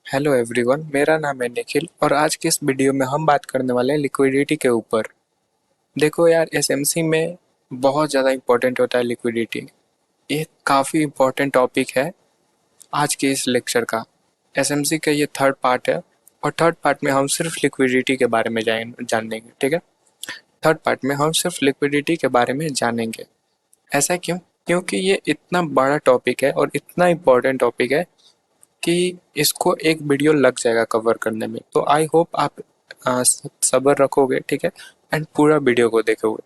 Hello everyone, मेरा नाम है निखिल और आज के इस वीडियो में हम बात करने वाले हैं लिक्विडिटी के ऊपर। देखो यार, एसएमसी में बहुत ज़्यादा इम्पोर्टेंट होता है लिक्विडिटी। ये काफ़ी इम्पोर्टेंट टॉपिक है आज के इस लेक्चर का। एसएमसी का ये थर्ड पार्ट है और थर्ड पार्ट में हम सिर्फ लिक्विडिटी के बारे में जानेंगे, ठीक है। थर्ड पार्ट में हम सिर्फ लिक्विडिटी के बारे में जानेंगे। ऐसा क्यों? क्योंकि ये इतना बड़ा टॉपिक है और इतना इम्पोर्टेंट टॉपिक है कि इसको एक वीडियो लग जाएगा कवर करने में। तो आई होप आप सब्र रखोगे, ठीक है, एंड पूरा वीडियो को देखोगे।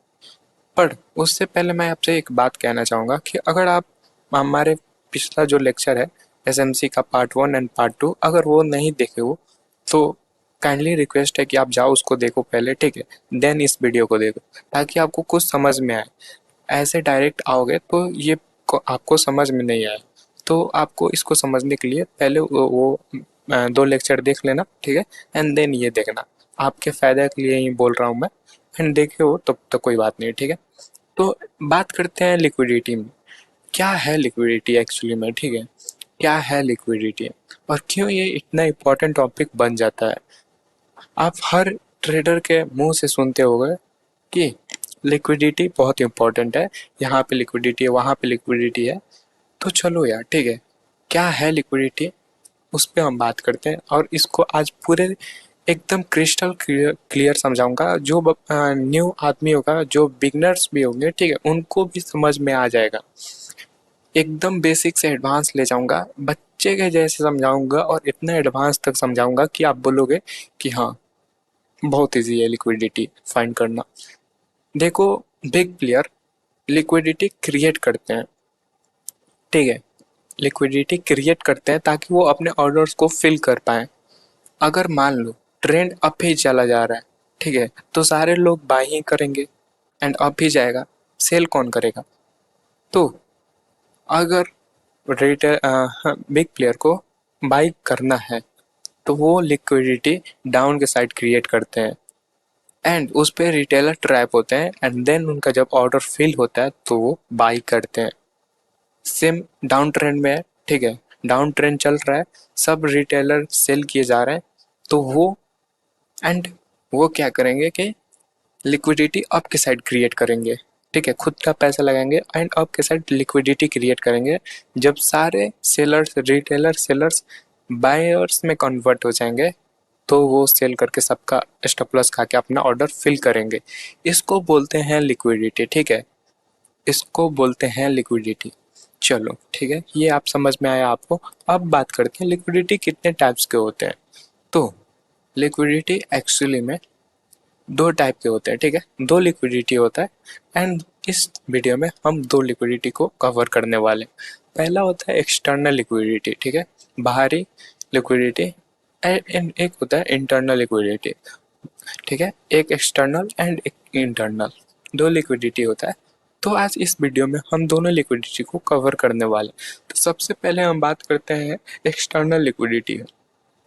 पर उससे पहले मैं आपसे एक बात कहना चाहूँगा कि अगर आप हमारे पिछला जो लेक्चर है एसएमसी का पार्ट 1 एंड पार्ट 2 अगर वो नहीं देखे हो तो काइंडली रिक्वेस्ट है कि आप जाओ उसको देखो पहले, ठीक है, देन इस वीडियो को देखो ताकि आपको कुछ समझ में आए। ऐसे डायरेक्ट आओगे तो ये आपको समझ में नहीं आए। तो आपको इसको समझने के लिए पहले दो लेक्चर देख लेना, ठीक है, एंड देन ये देखना। आपके फ़ायदे के लिए ही बोल रहा हूँ मैं। एंड देखे हो तो कोई बात नहीं, ठीक है। तो बात करते हैं लिक्विडिटी में। क्या है लिक्विडिटी एक्चुअली में, ठीक है। क्या है लिक्विडिटी और क्यों ये इतना इम्पोर्टेंट टॉपिक बन जाता है। आप हर ट्रेडर के मुंह से सुनते होंगे कि लिक्विडिटी बहुत इम्पोर्टेंट है, यहाँ पे लिक्विडिटी है, वहाँ पे लिक्विडिटी है। तो चलो यार, ठीक है, क्या है लिक्विडिटी उस पे हम बात करते हैं और इसको आज पूरे एकदम क्रिस्टल क्लियर समझाऊंगा। जो न्यू आदमी होगा, जो बिगनर्स भी होंगे, ठीक है, उनको भी समझ में आ जाएगा। एकदम बेसिक से एडवांस ले जाऊंगा, बच्चे के जैसे समझाऊंगा और इतना एडवांस तक समझाऊंगा कि आप बोलोगे कि हाँ, बहुत इजी है लिक्विडिटी फाइंड करना। देखो, बिग प्लेयर लिक्विडिटी क्रिएट करते हैं, ठीक है, लिक्विडिटी क्रिएट करते हैं ताकि वो अपने ऑर्डर्स को फिल कर पाएँ। अगर मान लो ट्रेंड अप ही चला जा रहा है, ठीक है, तो सारे लोग बाय ही करेंगे एंड अप ही जाएगा, सेल कौन करेगा? तो अगर रिटेल बिग प्लेयर को बाय करना है तो वो लिक्विडिटी डाउन के साइड क्रिएट करते हैं एंड उस पे रिटेलर ट्रैप होते हैं एंड देन उनका जब ऑर्डर फिल होता है तो वो बाय करते हैं। सेम डाउन ट्रेंड में है, ठीक है, डाउन ट्रेंड चल रहा है, सब रिटेलर सेल किए जा रहे हैं, तो एंड वो क्या करेंगे कि लिक्विडिटी अप के साइड क्रिएट करेंगे, ठीक है, खुद का पैसा लगाएंगे एंड अप के साइड लिक्विडिटी क्रिएट करेंगे। जब सारे सेलर्स, रिटेलर सेलर्स बायर्स में कन्वर्ट हो जाएंगे तो वो सेल करके सबका स्टॉप लॉस खा के अपना ऑर्डर फिल करेंगे। इसको बोलते हैं लिक्विडिटी, ठीक है, इसको बोलते हैं लिक्विडिटी। चलो ठीक है, ये आप समझ में आया आपको। अब बात करते हैं लिक्विडिटी कितने टाइप्स के होते हैं। तो लिक्विडिटी एक्चुअली में दो टाइप के होते हैं, ठीक है, दो लिक्विडिटी होता है एंड इस वीडियो में हम दो लिक्विडिटी को कवर करने वाले हैं। पहला होता है एक्सटर्नल लिक्विडिटी, ठीक है, बाहरी लिक्विडिटी, एंड एक होता है इंटरनल लिक्विडिटी, ठीक है, एक एक्सटर्नल एंड एक इंटरनल, दो लिक्विडिटी होता है। तो आज इस वीडियो में हम दोनों लिक्विडिटी को कवर करने वाले हैं। तो सबसे पहले हम बात करते हैं एक्सटर्नल लिक्विडिटी।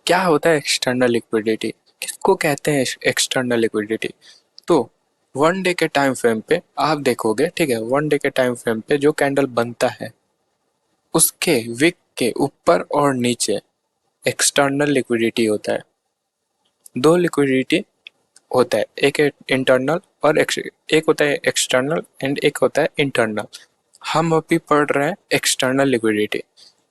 क्या होता है एक्सटर्नल लिक्विडिटी, किसको कहते हैं एक्सटर्नल लिक्विडिटी? तो वन डे के टाइम फ्रेम पे आप देखोगे, ठीक है, वन डे के टाइम फ्रेम पे जो कैंडल बनता है उसके विक के ऊपर और नीचे एक्सटर्नल लिक्विडिटी होता है। दो लिक्विडिटी होता है, एक इंटरनल और एक होता है एक्सटर्नल एंड एक होता है इंटरनल। हम अभी पढ़ रहे हैं एक्सटर्नल लिक्विडिटी।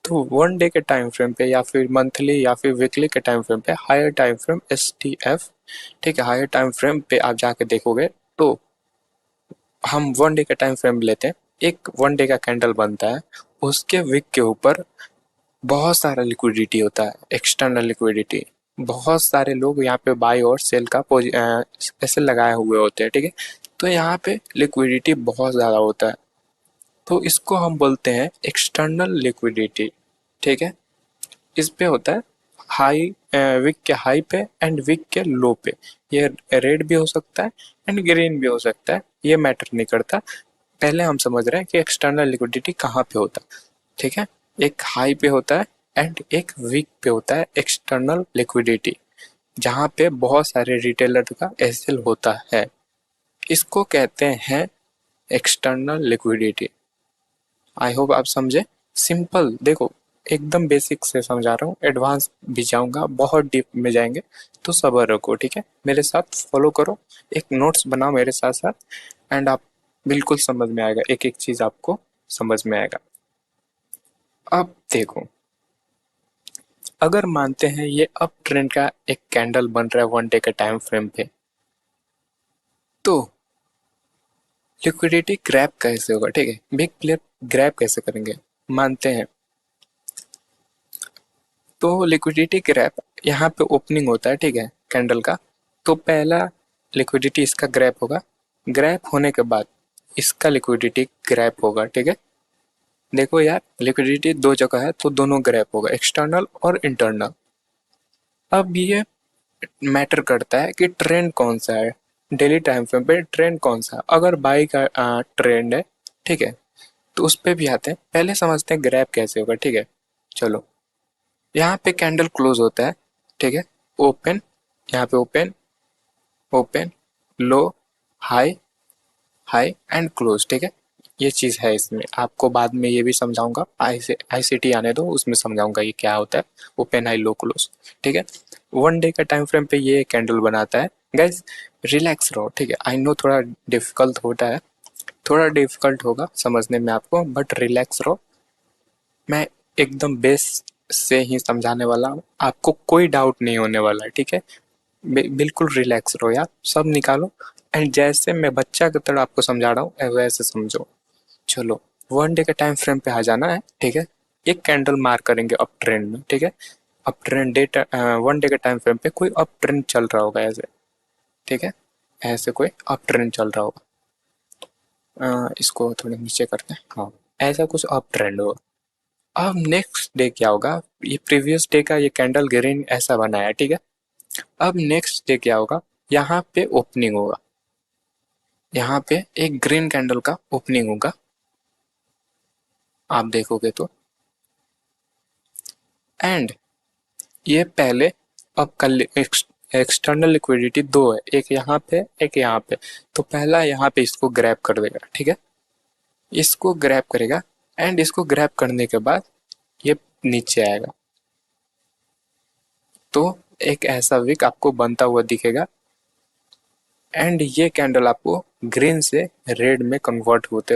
तो वन डे के टाइम फ्रेम पे या फिर मंथली या फिर वीकली के टाइम फ्रेम पे हायर टाइम फ्रेम STF, ठीक है, हायर टाइम फ्रेम पे आप जाके देखोगे तो हम वन डे का टाइम फ्रेम लेते हैं। एक वन डे का कैंडल बनता है, उसके विक के ऊपर बहुत सारा लिक्विडिटी होता है, एक्सटर्नल लिक्विडिटी। बहुत सारे लोग यहाँ पे बाय और सेल का ऐसे लगाए हुए होते हैं, ठीक है, तो यहाँ पे लिक्विडिटी बहुत ज़्यादा होता है। तो इसको हम बोलते हैं एक्सटर्नल लिक्विडिटी, ठीक है। इस पे होता है हाई, विक के हाई पे एंड विक के लो पे। ये रेड भी हो सकता है एंड ग्रीन भी हो सकता है, ये मैटर नहीं करता। पहले हम समझ रहे हैं कि एक्सटर्नल लिक्विडिटी कहाँ पे होता है, ठीक है। एक हाई पे होता है एंड एक वीक पे होता है एक्सटर्नल लिक्विडिटी, जहाँ पे बहुत सारे रिटेलर का एसएल होता है। इसको कहते हैं एक्सटर्नल लिक्विडिटी। आई होप आप समझे। सिंपल देखो, एकदम बेसिक से समझा रहा हूँ, एडवांस भी जाऊंगा, बहुत डीप में जाएंगे, तो सब्र रखो, ठीक है। मेरे साथ फॉलो करो, एक नोट्स बनाओ मेरे साथ साथ, एंड आप बिल्कुल समझ में आएगा, एक एक चीज आपको समझ में आएगा। अब देखो, अगर मानते हैं ये अप ट्रेंड का एक कैंडल बन रहा है 1 डे के टाइम फ्रेम पे, तो लिक्विडिटी ग्रैब कैसे होगा, ठीक है, बिग प्लेयर ग्रैब कैसे करेंगे, मानते हैं। तो लिक्विडिटी ग्रैब यहाँ पे ओपनिंग होता है, ठीक है, कैंडल का। तो पहला लिक्विडिटी इसका ग्रैब होगा, ग्रैब होने के बाद इसका लिक्विडिटी ग्रैब होगा, ठीक है। देखो यार, लिक्विडिटी दो जगह है तो दोनों ग्रैब होगा, एक्सटर्नल और इंटरनल। अब ये मैटर करता है कि ट्रेंड कौन सा है, डेली टाइम फ्रेम पे ट्रेंड कौन सा है। अगर बाई का ट्रेंड है, ठीक है, तो उस पे भी आते हैं। पहले समझते हैं ग्रैब कैसे होगा, ठीक है। चलो, यहाँ पे कैंडल क्लोज होता है, ठीक है, ओपन, यहाँ पे open, open, low, high, high and close, ठीक है। ये चीज है इसमें, आपको बाद में ये भी समझाऊंगा, आईसीटी आने दो, उसमें समझाऊंगा ये क्या होता है, ओपन, हाई, लो, क्लोज, ठीक है। 1 डे का टाइम फ्रेम पे ये कैंडल बनाता है। गाइस, रिलैक्स रहो, ठीक है। आई नो थोड़ा डिफिकल्ट होता है, थोड़ा डिफिकल्ट होगा समझने में आपको, बट रिलैक्स रहो। मैं एकदम बेस से ही समझाने वाला हूँ, आपको कोई डाउट नहीं होने वाला है, ठीक है। बिल्कुल रिलैक्स रहो यार, सब निकालो, एंड जैसे मैं बच्चा की तरह आपको समझा रहा हूँ वैसे समझो। चलो, 1 डे के टाइम फ्रेम पे आ जाना है, ठीक है। एक कैंडल मार्क करेंगे अप ट्रेंड में, ठीक है। अप ट्रेंड 1 डे के टाइम फ्रेम पे कोई अप ट्रेंड चल रहा होगा ऐसे, ठीक है, ऐसे कोई अप ट्रेंड चल रहा होगा। इसको थोड़े नीचे करते हैं, हाँ, ऐसा कुछ अप ट्रेंड होगा। अब नेक्स्ट डे क्या होगा, ये प्रीवियस डे का ये कैंडल ग्रीन ऐसा बनाया, ठीक है। अब नेक्स्ट डे क्या होगा, यहाँ पे ओपनिंग होगा, यहाँ पे एक ग्रीन कैंडल का ओपनिंग होगा, आप देखोगे तो। एंड ये पहले, अब कल एक्सटर्नल लिक्विडिटी दो है, एक यहाँ पे एक यहाँ पे, तो पहला यहाँ पे इसको ग्रैब कर देगा, ठीक है, इसको ग्रैब करेगा। एंड इसको ग्रैब करने के बाद ये नीचे आएगा, तो एक ऐसा विक आपको बनता हुआ दिखेगा। एंड ये कैंडल आपको ग्रीन से रेड में कन्वर्ट होते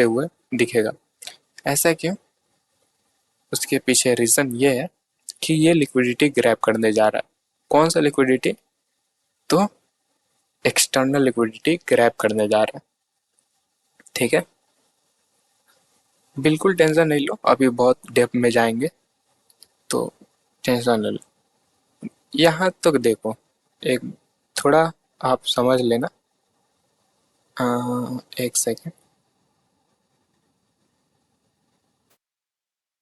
हुए दिखेगा। ऐसा क्यों, उसके पीछे रीजन ये है कि ये लिक्विडिटी ग्रैब करने जा रहा है। कौन सा लिक्विडिटी, तो एक्सटर्नल लिक्विडिटी ग्रैब करने जा रहा है, ठीक है। बिल्कुल टेंशन नहीं लो, अभी बहुत डेप्थ में जाएंगे, तो टेंशन नहीं लो। यहाँ तक देखो, एक थोड़ा आप समझ लेना। एक सेकेंड,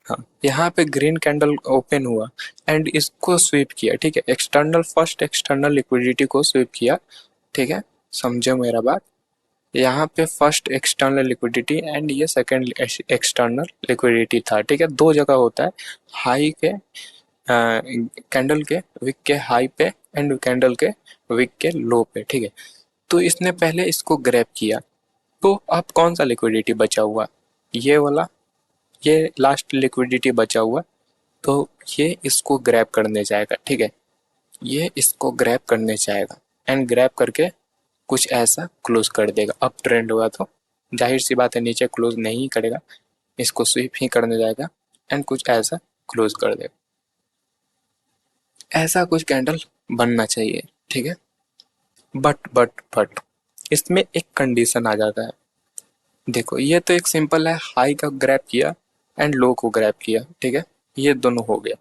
हाँ, यहाँ पे ग्रीन कैंडल ओपन हुआ एंड इसको स्वीप किया, ठीक है, एक्सटर्नल, फर्स्ट एक्सटर्नल लिक्विडिटी को स्वीप किया, ठीक है, समझो मेरा बात। यहाँ पे फर्स्ट एक्सटर्नल लिक्विडिटी एंड ये सेकंड एक्सटर्नल लिक्विडिटी था, ठीक है, दो जगह होता है, हाई के कैंडल के विक के हाई पे एंड कैंडल के विक के लो पे, ठीक है। तो इसने पहले इसको ग्रैब किया, तो अब कौन सा लिक्विडिटी बचा हुआ, ये वाला, ये लास्ट लिक्विडिटी बचा हुआ, तो ये इसको ग्रैब करने जाएगा, ठीक है, ये इसको ग्रैब करने जाएगा एंड ग्रैब करके कुछ ऐसा क्लोज कर देगा। अप ट्रेंड हुआ तो जाहिर सी बात है नीचे क्लोज नहीं करेगा, इसको स्वीप ही करने जाएगा एंड कुछ ऐसा क्लोज कर देगा। ऐसा कुछ कैंडल बनना चाहिए, ठीक है। बट इसमें एक कंडीशन आ जाता है। देखो, ये तो एक सिंपल है, हाई का ग्रैब किया एंड लो को ग्रैब किया, ठीक है, ये दोनों हो गया,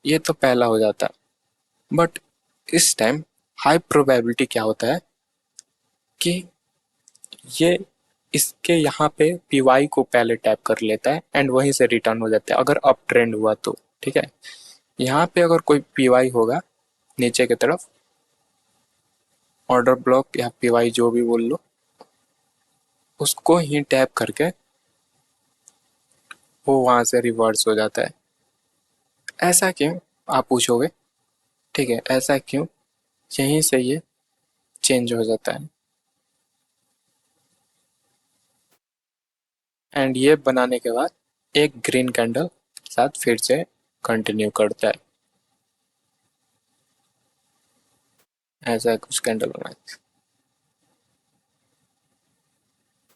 ये तो पहला हो जाता है। बट इस टाइम हाई प्रोबेबिलिटी क्या होता है कि ये इसके यहाँ पे पीवाई को पहले टैप कर लेता है एंड वहीं से रिटर्न हो जाता है, अगर अप ट्रेंड हुआ तो, ठीक है। यहाँ पे अगर कोई पीवाई होगा नीचे की तरफ, ऑर्डर ब्लॉक या पीवाई जो भी बोल लो, उसको ही टैप करके वो वहां से रिवर्स हो जाता है। ऐसा क्यों, आप पूछोगे, ठीक है, ऐसा क्यों, यहीं से ये चेंज हो जाता है। एंड ये बनाने के बाद एक ग्रीन कैंडल साथ फिर से कंटिन्यू करता है। ऐसा कुछ कैंडल बनाए,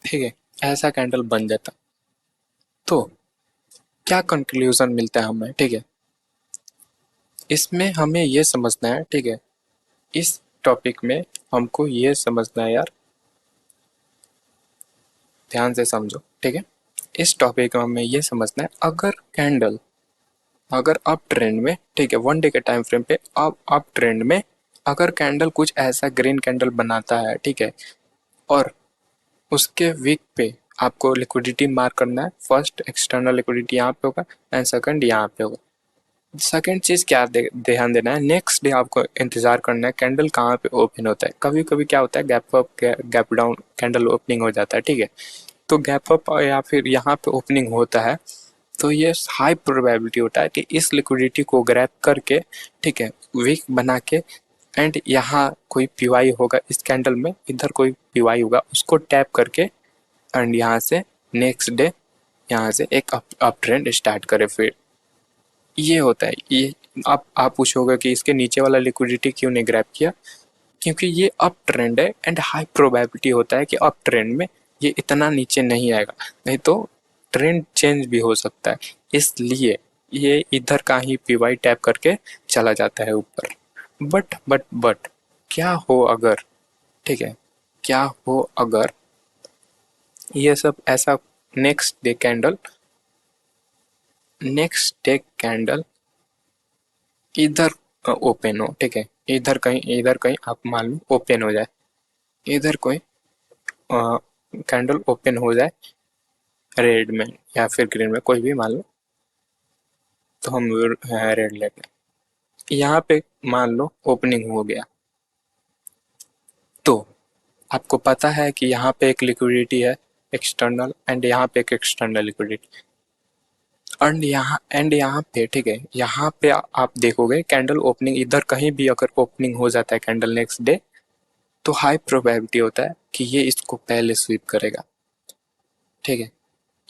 ठीक है, ऐसा कैंडल बन जाता। तो क्या कंक्लूजन मिलता है हमें, ठीक है, इसमें हमें ये समझना है, ठीक है, इस टॉपिक में हमको ये समझना है यार, ध्यान से समझो, ठीक है। इस टॉपिक में हमें ये समझना है, अगर कैंडल, अगर अप ट्रेंड में, ठीक है, 1 डे के टाइम फ्रेम पे अप ट्रेंड में अगर कैंडल कुछ ऐसा ग्रीन कैंडल बनाता है, ठीक है, और उसके वीक पे आपको लिक्विडिटी मार्क करना है। फर्स्ट एक्सटर्नल लिक्विडिटी यहाँ पे होगा एंड सेकंड यहाँ पे होगा। सेकंड चीज क्या ध्यान देना है, नेक्स्ट डे आपको इंतजार करना है कैंडल कहाँ पे ओपन होता है। कभी कभी क्या होता है, gap up gap down candle opening हो जाता है, ठीक है, तो गैप अप या फिर यहाँ पे ओपनिंग होता है, तो ये हाई प्रोबेबिलिटी होता है कि इस लिक्विडिटी को ग्रैब करके, ठीक है, वीक बना के एंड यहाँ कोई पीवाई होगा, इस कैंडल में इधर कोई पीवाई होगा, उसको टैप करके एंड यहाँ से नेक्स्ट डे यहाँ से एक अप ट्रेंड स्टार्ट करे। फिर ये होता है। ये आप पूछोगे कि इसके नीचे वाला लिक्विडिटी क्यों नहीं ग्रैब किया, क्योंकि ये अप ट्रेंड है एंड हाई प्रोबेबिलिटी होता है कि अप ट्रेंड में ये इतना नीचे नहीं आएगा, नहीं तो ट्रेंड चेंज भी हो सकता है, इसलिए ये इधर का ही पीवाई टैप करके चला जाता है ऊपर। बट क्या हो अगर, ठीक है, क्या हो अगर ये सब ऐसा नेक्स्ट डे कैंडल इधर ओपन हो, ठीक है, इधर कहीं आप मान लो ओपन हो जाए, इधर कोई कैंडल ओपन हो जाए रेड में या फिर ग्रीन में, कोई भी मान लो, तो हम रेड लेते हैं, यहाँ पे मान लो ओपनिंग हो गया, तो आपको पता है कि यहाँ पे एक लिक्विडिटी है एक्सटर्नल एंड यहाँ पे एक एक्सटर्नल लिक्विडिटी एंड यहाँ पे, ठीक है, यहाँ पे आप देखोगे कैंडल ओपनिंग इधर कहीं भी अगर ओपनिंग हो जाता है कैंडल नेक्स्ट डे, तो हाई प्रोबेबिलिटी होता है कि ये इसको पहले स्वीप करेगा, ठीक है,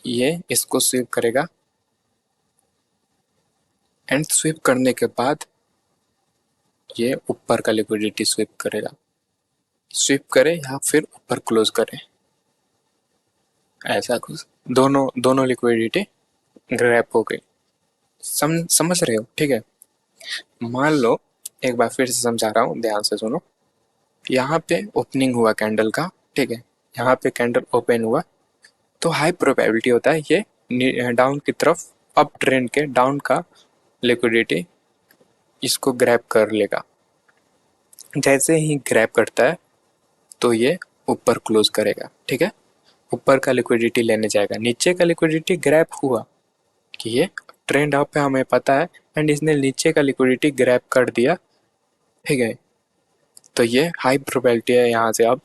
ये इसको स्वीप करेगा एंड स्वीप करने के बाद ये ऊपर का लिक्विडिटी स्वीप करेगा, स्वीप करे या फिर ऊपर क्लोज करे, ऐसा कुछ, दोनों दोनों लिक्विडिटी ग्रैप हो गई। समझ रहे हो, ठीक है। मान लो, एक बार फिर से समझा रहा हूँ, ध्यान से सुनो। यहाँ पे ओपनिंग हुआ कैंडल का, ठीक है, यहाँ पे कैंडल ओपन हुआ, तो हाई प्रोबेबिलिटी होता है ये डाउन की तरफ अप ट्रेंड के डाउन का लिक्विडिटी इसको ग्रैब कर लेगा। जैसे ही ग्रैब करता है तो ये ऊपर क्लोज करेगा, ठीक है, ऊपर का लिक्विडिटी लेने जाएगा। नीचे का लिक्विडिटी ग्रैब हुआ कि ये ट्रेंड अप है, हमें पता है, एंड इसने नीचे का लिक्विडिटी ग्रैब कर दिया, ठीक है, तो ये हाई प्रोबेबिलिटी है यहाँ से अब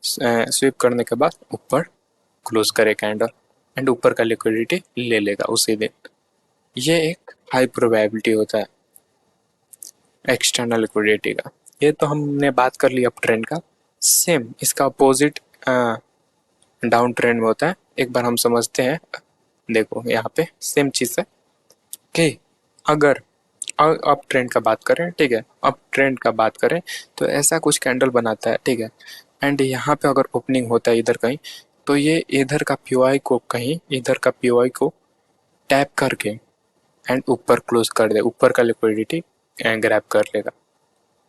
स्वीप करने के बाद ऊपर क्लोज करे कैंडल एंड ऊपर का लिक्विडिटी ले लेगा उसी दिन। ये एक हाई प्रोबेबिलिटी होता है एक्सटर्नल लिक्विडिटी का। ये तो हमने बात कर ली अप ट्रेंड का। सेम इसका अपोजिट डाउन ट्रेंड में होता है। एक बार हम समझते हैं, देखो यहाँ पे सेम चीज है कि अगर अप ट्रेंड का बात करें, ठीक है, अप ट्रेंड का बात करें तो ऐसा कुछ कैंडल बनाता है, ठीक है, एंड यहाँ पे अगर ओपनिंग होता है इधर कहीं, तो ये इधर का पीओआई को कहीं इधर का पीओआई को टैप करके एंड ऊपर क्लोज कर दे, ऊपर का लिक्विडिटी ग्रैब कर लेगा,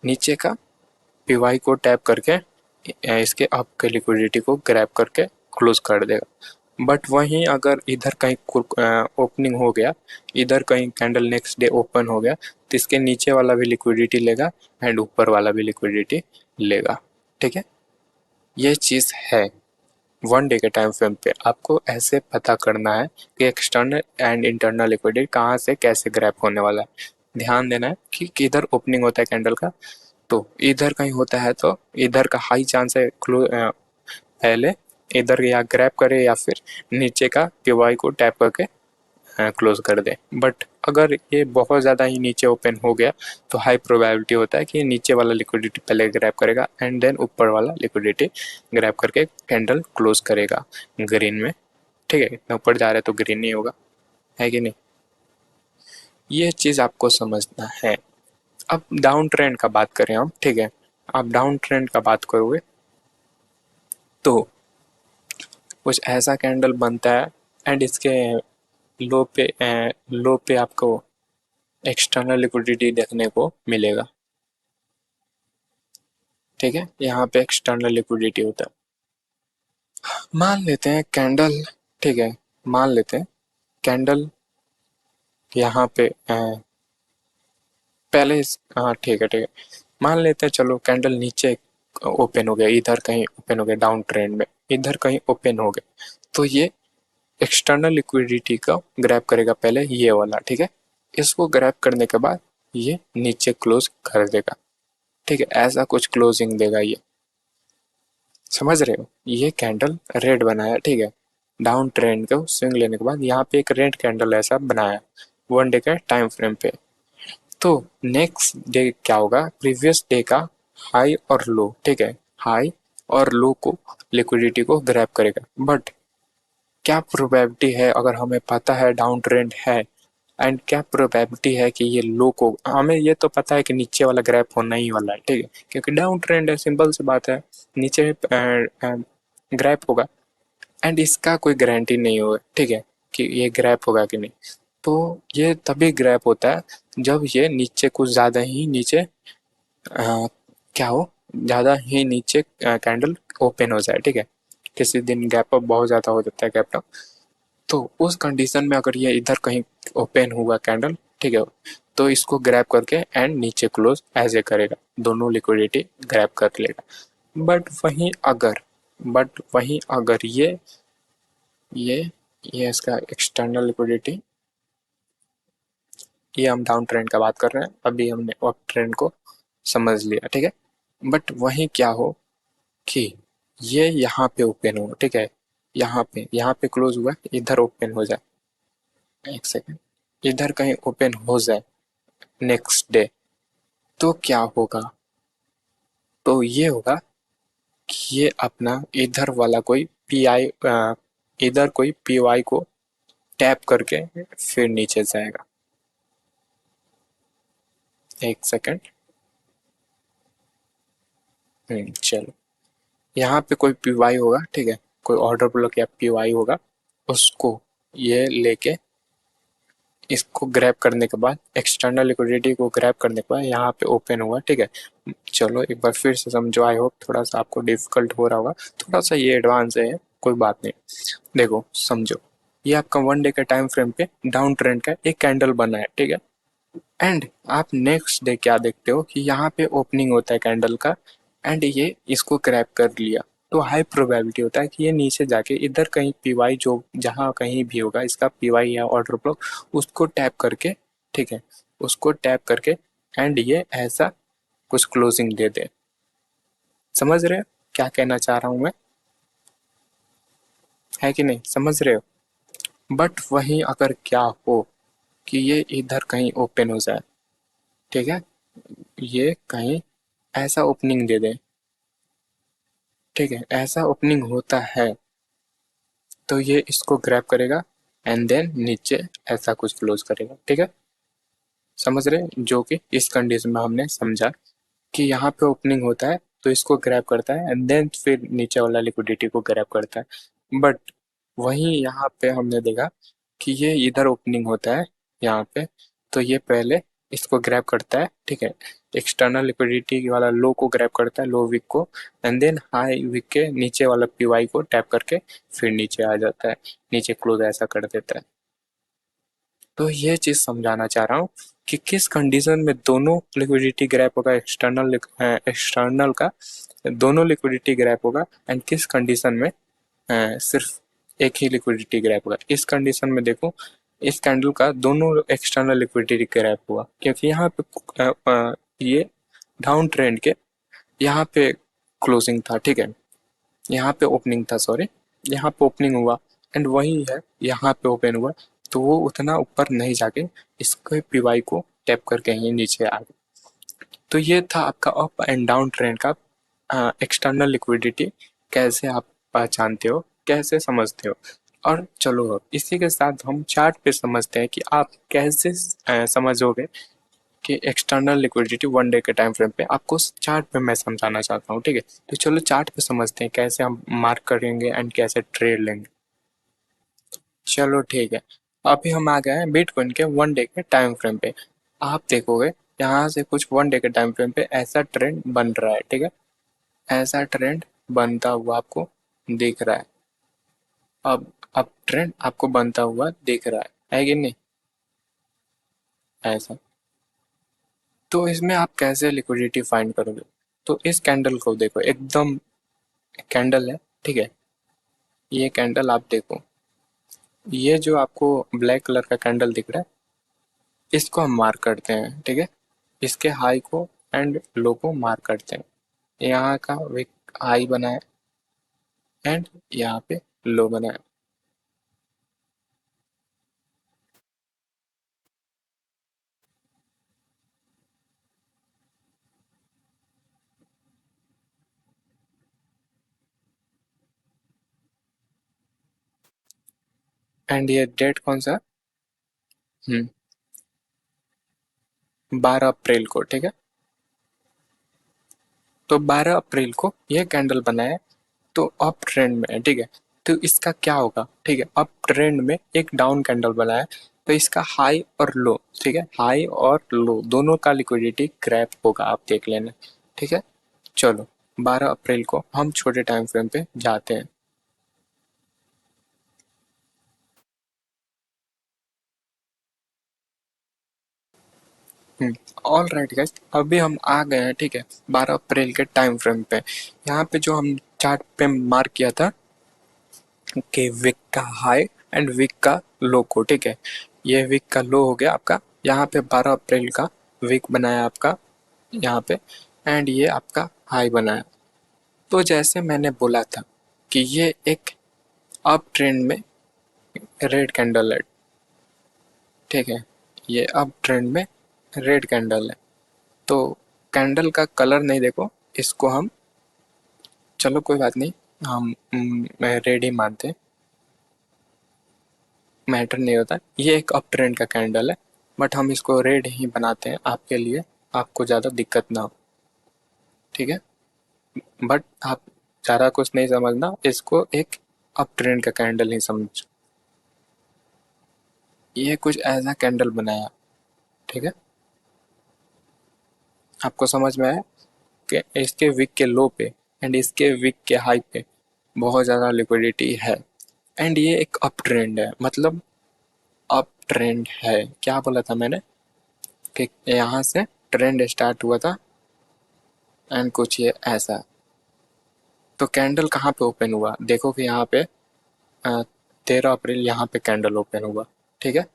नीचे का पीवाई को टैप करके इसके अप के लिक्विडिटी को ग्रैब करके क्लोज कर देगा। बट वहीं अगर इधर कहीं ओपनिंग हो गया, इधर कहीं कैंडल नेक्स्ट डे ओपन हो गया, तो इसके नीचे वाला भी लिक्विडिटी लेगा एंड ऊपर वाला भी लिक्विडिटी लेगा, ठीक है। ये चीज़ है 1 डे के टाइम फ्रेम पे आपको ऐसे पता करना है कि एक्सटर्नल एंड इंटरनल लिक्विडिटी कहाँ से कैसे ग्रैब होने वाला है। ध्यान देना है कि किधर ओपनिंग होता है कैंडल का, तो इधर कहीं होता है तो इधर का हाई चांस है पहले इधर या ग्रैब करे या फिर नीचे का पीवाई को टैप करके क्लोज कर दे। बट अगर ये बहुत ज़्यादा ही नीचे ओपन हो गया तो हाई प्रोबेबिलिटी होता है कि नीचे वाला लिक्विडिटी पहले ग्रैब करेगा एंड देन ऊपर वाला लिक्विडिटी ग्रैब करके कैंडल क्लोज करेगा ग्रीन में, ठीक है। इतना ऊपर जा रहा है तो ग्रीन नहीं होगा, है कि नहीं। ये चीज़ आपको समझना है। अब डाउन ट्रेंड का बात करें हम, ठीक है। आप डाउन ट्रेंड का बात करोगे तो कुछ ऐसा कैंडल बनता है एंड इसके लो पे आपको एक्सटर्नल लिक्विडिटी देखने को मिलेगा, ठीक है। यहाँ पे एक्सटर्नल लिक्विडिटी होता है। मान लेते हैं कैंडल, ठीक है, मान लेते हैं कैंडल यहाँ पे पहले हाँ ठीक है ठीक है, मान लेते हैं चलो कैंडल नीचे ओपन हो गया, इधर कहीं ओपन हो गया डाउन ट्रेंड में, इधर कहीं ओपन हो गया, तो ये एक्सटर्नल लिक्विडिटी का ग्रैब करेगा पहले ये वाला, ठीक है। इसको ग्रैब करने के बाद ये नीचे क्लोज कर देगा, ठीक है। ऐसा कुछ क्लोजिंग देगा ये, समझ रहे हो। ये कैंडल रेड बनाया, ठीक है। डाउन ट्रेंड को स्विंग लेने के बाद यहाँ पे एक रेड कैंडल ऐसा बनाया 1 डे के टाइम फ्रेम पे। तो नेक्स्ट डे क्या होगा, प्रीवियस डे का हाई और लो, ठीक है, हाई और लो को लिक्विडिटी को ग्रैब करेगा। बट क्या प्रोबेबिलिटी है, अगर हमें पता है डाउन ट्रेंड है एंड क्या प्रोबेबिलिटी है कि ये लो को, हमें ये तो पता है कि नीचे वाला ग्रैप होना ही वाला है, ठीक है, क्योंकि डाउन ट्रेंड है, सिंपल सी बात है, नीचे ग्रैप होगा एंड इसका कोई गारंटी नहीं होगा, ठीक है, कि ये ग्रैप होगा कि नहीं। तो ये तभी ग्रैप होता है जब ये नीचे कुछ ज़्यादा ही नीचे क्या हो, ज़्यादा ही नीचे कैंडल ओपन हो जाए, ठीक है। किसी दिन गैप अप बहुत ज़्यादा हो जाता है, गैप अप, तो उस कंडीशन में अगर ये इधर कहीं ओपन हुआ कैंडल, ठीक है, तो इसको ग्रैब करके एंड नीचे क्लोज ऐसे करेगा, दोनों लिक्विडिटी ग्रैब कर लेगा। बट वहीं अगर ये ये इसका एक्सटर्नल लिक्विडिटी, ये हम डाउन ट्रेंड का बात कर रहे हैं, अभी हमने अप ट्रेंड को समझ लिया, ठीक है। बट वहीं क्या हो कि ये यहाँ पे ओपन हो, ठीक है, यहाँ पे क्लोज हुआ, इधर ओपन हो जाए, एक सेकेंड, इधर कहीं ओपन हो जाए नेक्स्ट डे, तो क्या होगा, तो ये होगा कि ये अपना इधर वाला कोई पी आई, इधर कोई पी वाई को टैप करके फिर नीचे जाएगा, एक सेकेंड। चलो, यहाँ पे कोई पी वाई होगा, ठीक है, कोई ऑर्डर ब्लॉक या पी वाई होगा, उसको ये लेके इसको ग्रैब करने के बाद, एक्सटर्नल लिक्विडिटी को ग्रैब करने के बाद यहाँ पे ओपन हुआ, ठीक है। चलो एक बार फिर से समझो, आई होप थोड़ा सा आपको डिफिकल्ट हो रहा होगा, थोड़ा सा ये एडवांस है, कोई बात नहीं। देखो समझो, ये आपका 1 डे के टाइम फ्रेम पे डाउन ट्रेंड का एक कैंडल बना है, ठीक है। एंड आप नेक्स्ट डे क्या देखते हो कि यहाँ पे ओपनिंग होता है कैंडल का एंड ये इसको क्रैप कर लिया, तो हाई प्रोबेबिलिटी होता है कि ये नीचे जाके इधर कहीं पीवाई, जो जहाँ कहीं भी होगा इसका पीवाई या ऑर्डर ब्लॉक, उसको टैप करके, ठीक है, उसको टैप करके एंड ये ऐसा कुछ क्लोजिंग दे दे। समझ रहे हो क्या कहना चाह रहा हूँ मैं, है कि नहीं, समझ रहे हो। बट वहीं अगर क्या हो कि ये इधर कहीं ओपन हो जाए, ठीक है, ये कहीं ऐसा ओपनिंग दे दे, ठीक है, ऐसा ओपनिंग होता है तो ये इसको ग्रैब करेगा एंड देन नीचे ऐसा कुछ क्लोज करेगा, ठीक है। समझ रहे, जो कि इस कंडीशन में हमने समझा कि यहाँ पे ओपनिंग होता है तो इसको ग्रैब करता है एंड देन फिर नीचे वाला लिक्विडिटी को ग्रैब करता है। बट वहीं यहाँ पे हमने देखा कि ये इधर ओपनिंग होता है यहाँ पे, तो ये पहले इसको ग्रैब करता है, ठीक है, एक्सटर्नल लिक्विडिटी वाला लो को ग्रैब करता है, लो विक को, एंड देन हाई विक के नीचे वाला पीवाई को टैप करके फिर नीचे आ जाता है, नीचे क्लोज ऐसा कर देता है। तो ये चीज समझाना चाह रहा हूँ कि किस कंडीशन में दोनों लिक्विडिटी ग्रैप होगा, एक्सटर्नल का दोनों लिक्विडिटी ग्रैप होगा एंड किस कंडीशन में सिर्फ एक ही लिक्विडिटी ग्रैप होगा। इस कंडीशन में देखो, इस कैंडल का दोनों एक्सटर्नल लिक्विडिटी ग्रैप हुआ क्योंकि यहाँ पे ये डाउन ट्रेंड के यहाँ पे क्लोजिंग था, ठीक है, यहाँ पे ओपनिंग था, सॉरी, यहाँ पे ओपनिंग हुआ एंड वही है यहाँ पे ओपन हुआ, तो वो उतना ऊपर नहीं जाके इसके पीवाई को टैप करके ही नीचे आ गया। तो ये था आपका अप एंड डाउन ट्रेंड का एक्सटर्नल लिक्विडिटी कैसे आप पहचानते हो, कैसे समझते हो। और चलो अब इसी के साथ हम चार्ट पे समझते हैं कि आप कैसे समझोगे कि एक्सटर्नल लिक्विडिटी वन डे के टाइम फ्रेम पे। आपको चार्ट पे मैं समझाना चाहता हूँ, ठीक है। तो चलो चार्ट पे समझते हैं कैसे हम मार्क करेंगे एंड कैसे ट्रेड लेंगे। चलो ठीक है, अभी हम आ गए हैं बिटकॉइन के वन डे के टाइम फ्रेम पे। आप देखोगे यहाँ से कुछ वन डे के टाइम फ्रेम पे ऐसा ट्रेंड बन रहा है, ठीक है। ऐसा ट्रेंड बनता हुआ आपको दिख रहा है। अब ट्रेंड आपको बनता हुआ दिख रहा है कि नहीं? ऐसा। तो इसमें आप कैसे लिक्विडिटी फाइंड करोगे? तो इस कैंडल को देखो, एकदम कैंडल है, ठीक है। ये कैंडल आप देखो, ये जो आपको ब्लैक कलर का कैंडल दिख रहा है, इसको हम मार्क करते हैं, ठीक है। इसके हाई को एंड लो को मार्क करते हैं। यहाँ का विक हाई बना है एंड यहाँ पे लो बना है। एंड ये डेट कौन सा? 12 अप्रैल को, ठीक है। तो 12 अप्रैल को ये कैंडल बना है, तो अप ट्रेंड में है, ठीक है। तो इसका क्या होगा, ठीक है। अप ट्रेंड में एक डाउन कैंडल बना है, तो इसका हाई और लो, ठीक है, हाई और लो दोनों का लिक्विडिटी क्रैप होगा, आप देख लेना, ठीक है। चलो 12 अप्रैल को हम छोटे टाइम फ्रेम पे जाते हैं। ऑल राइट गाइस, अभी हम आ गए हैं, ठीक है, 12 अप्रैल के टाइम फ्रेम पे। यहाँ पे जो हम चार्ट पे मार्क किया था कि विक का हाई एंड विक का लो को, ठीक है। ये विक का लो हो गया आपका, यहाँ पे 12 अप्रैल का विक बनाया आपका यहाँ पे, एंड ये आपका हाई बनाया। तो जैसे मैंने बोला था कि ये एक अप ट्रेंड में रेड कैंडल है, ठीक है। ये अप ट्रेंड में रेड कैंडल है। तो कैंडल का कलर नहीं देखो, इसको हम, चलो कोई बात नहीं, हम रेड ही मानते हैं, मैटर नहीं होता। ये एक अप ट्रेंड का कैंडल है, बट हम इसको रेड ही बनाते हैं आपके लिए, आपको ज़्यादा दिक्कत ना हो, ठीक है। बट आप ज़्यादा कुछ नहीं समझना, इसको एक अप ट्रेंड का कैंडल ही समझ। ये कुछ ऐसा कैंडल बनाया, ठीक है। आपको समझ में आया कि इसके विक के लो पे एंड इसके विक के हाई पे बहुत ज़्यादा लिक्विडिटी है, एंड ये एक अप ट्रेंड है, मतलब अप ट्रेंड है। क्या बोला था मैंने कि यहाँ से ट्रेंड स्टार्ट हुआ था एंड कुछ ये ऐसा। तो कैंडल कहाँ पे ओपन हुआ देखो कि यहाँ पे 13 अप्रैल यहाँ पे कैंडल ओपन हुआ, ठीक है।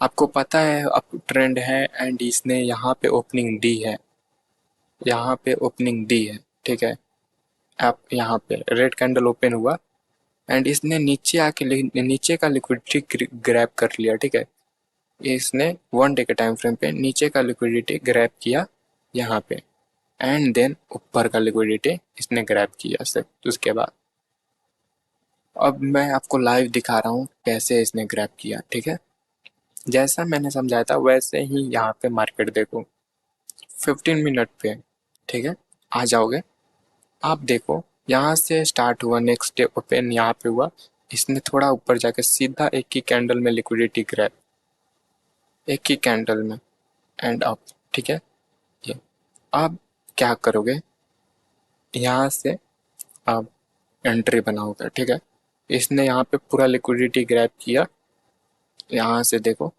आपको पता है अप ट्रेंड है एंड इसने यहाँ पे ओपनिंग दी है, यहाँ पे ओपनिंग दी है, ठीक है। आप यहाँ पे रेड कैंडल ओपन हुआ एंड इसने नीचे आके नीचे का लिक्विडिटी ग्रैब कर लिया, ठीक है। इसने वन डे के टाइम फ्रेम पे नीचे का लिक्विडिटी ग्रैब किया यहाँ पे, एंड देन ऊपर का लिक्विडिटी इसने ग्रैब किया सिर्फ उसके बाद। अब मैं आपको लाइव दिखा रहा हूँ कैसे इसने ग्रैब किया, ठीक है। जैसा मैंने समझाया था वैसे ही यहाँ पे मार्केट देखो 15 मिनट पे, ठीक है, आ जाओगे। आप देखो यहाँ से स्टार्ट हुआ, नेक्स्ट डे ओपन यहाँ पे हुआ, इसने थोड़ा ऊपर जाके सीधा एक ही कैंडल में लिक्विडिटी ग्रैब, एक ही कैंडल में एंड अप, ठीक है। ये आप क्या करोगे, यहाँ से आप एंट्री बनाओगे, ठीक है। इसने यहाँ पे पूरा लिक्विडिटी ग्रैब किया, यहाँ से देखो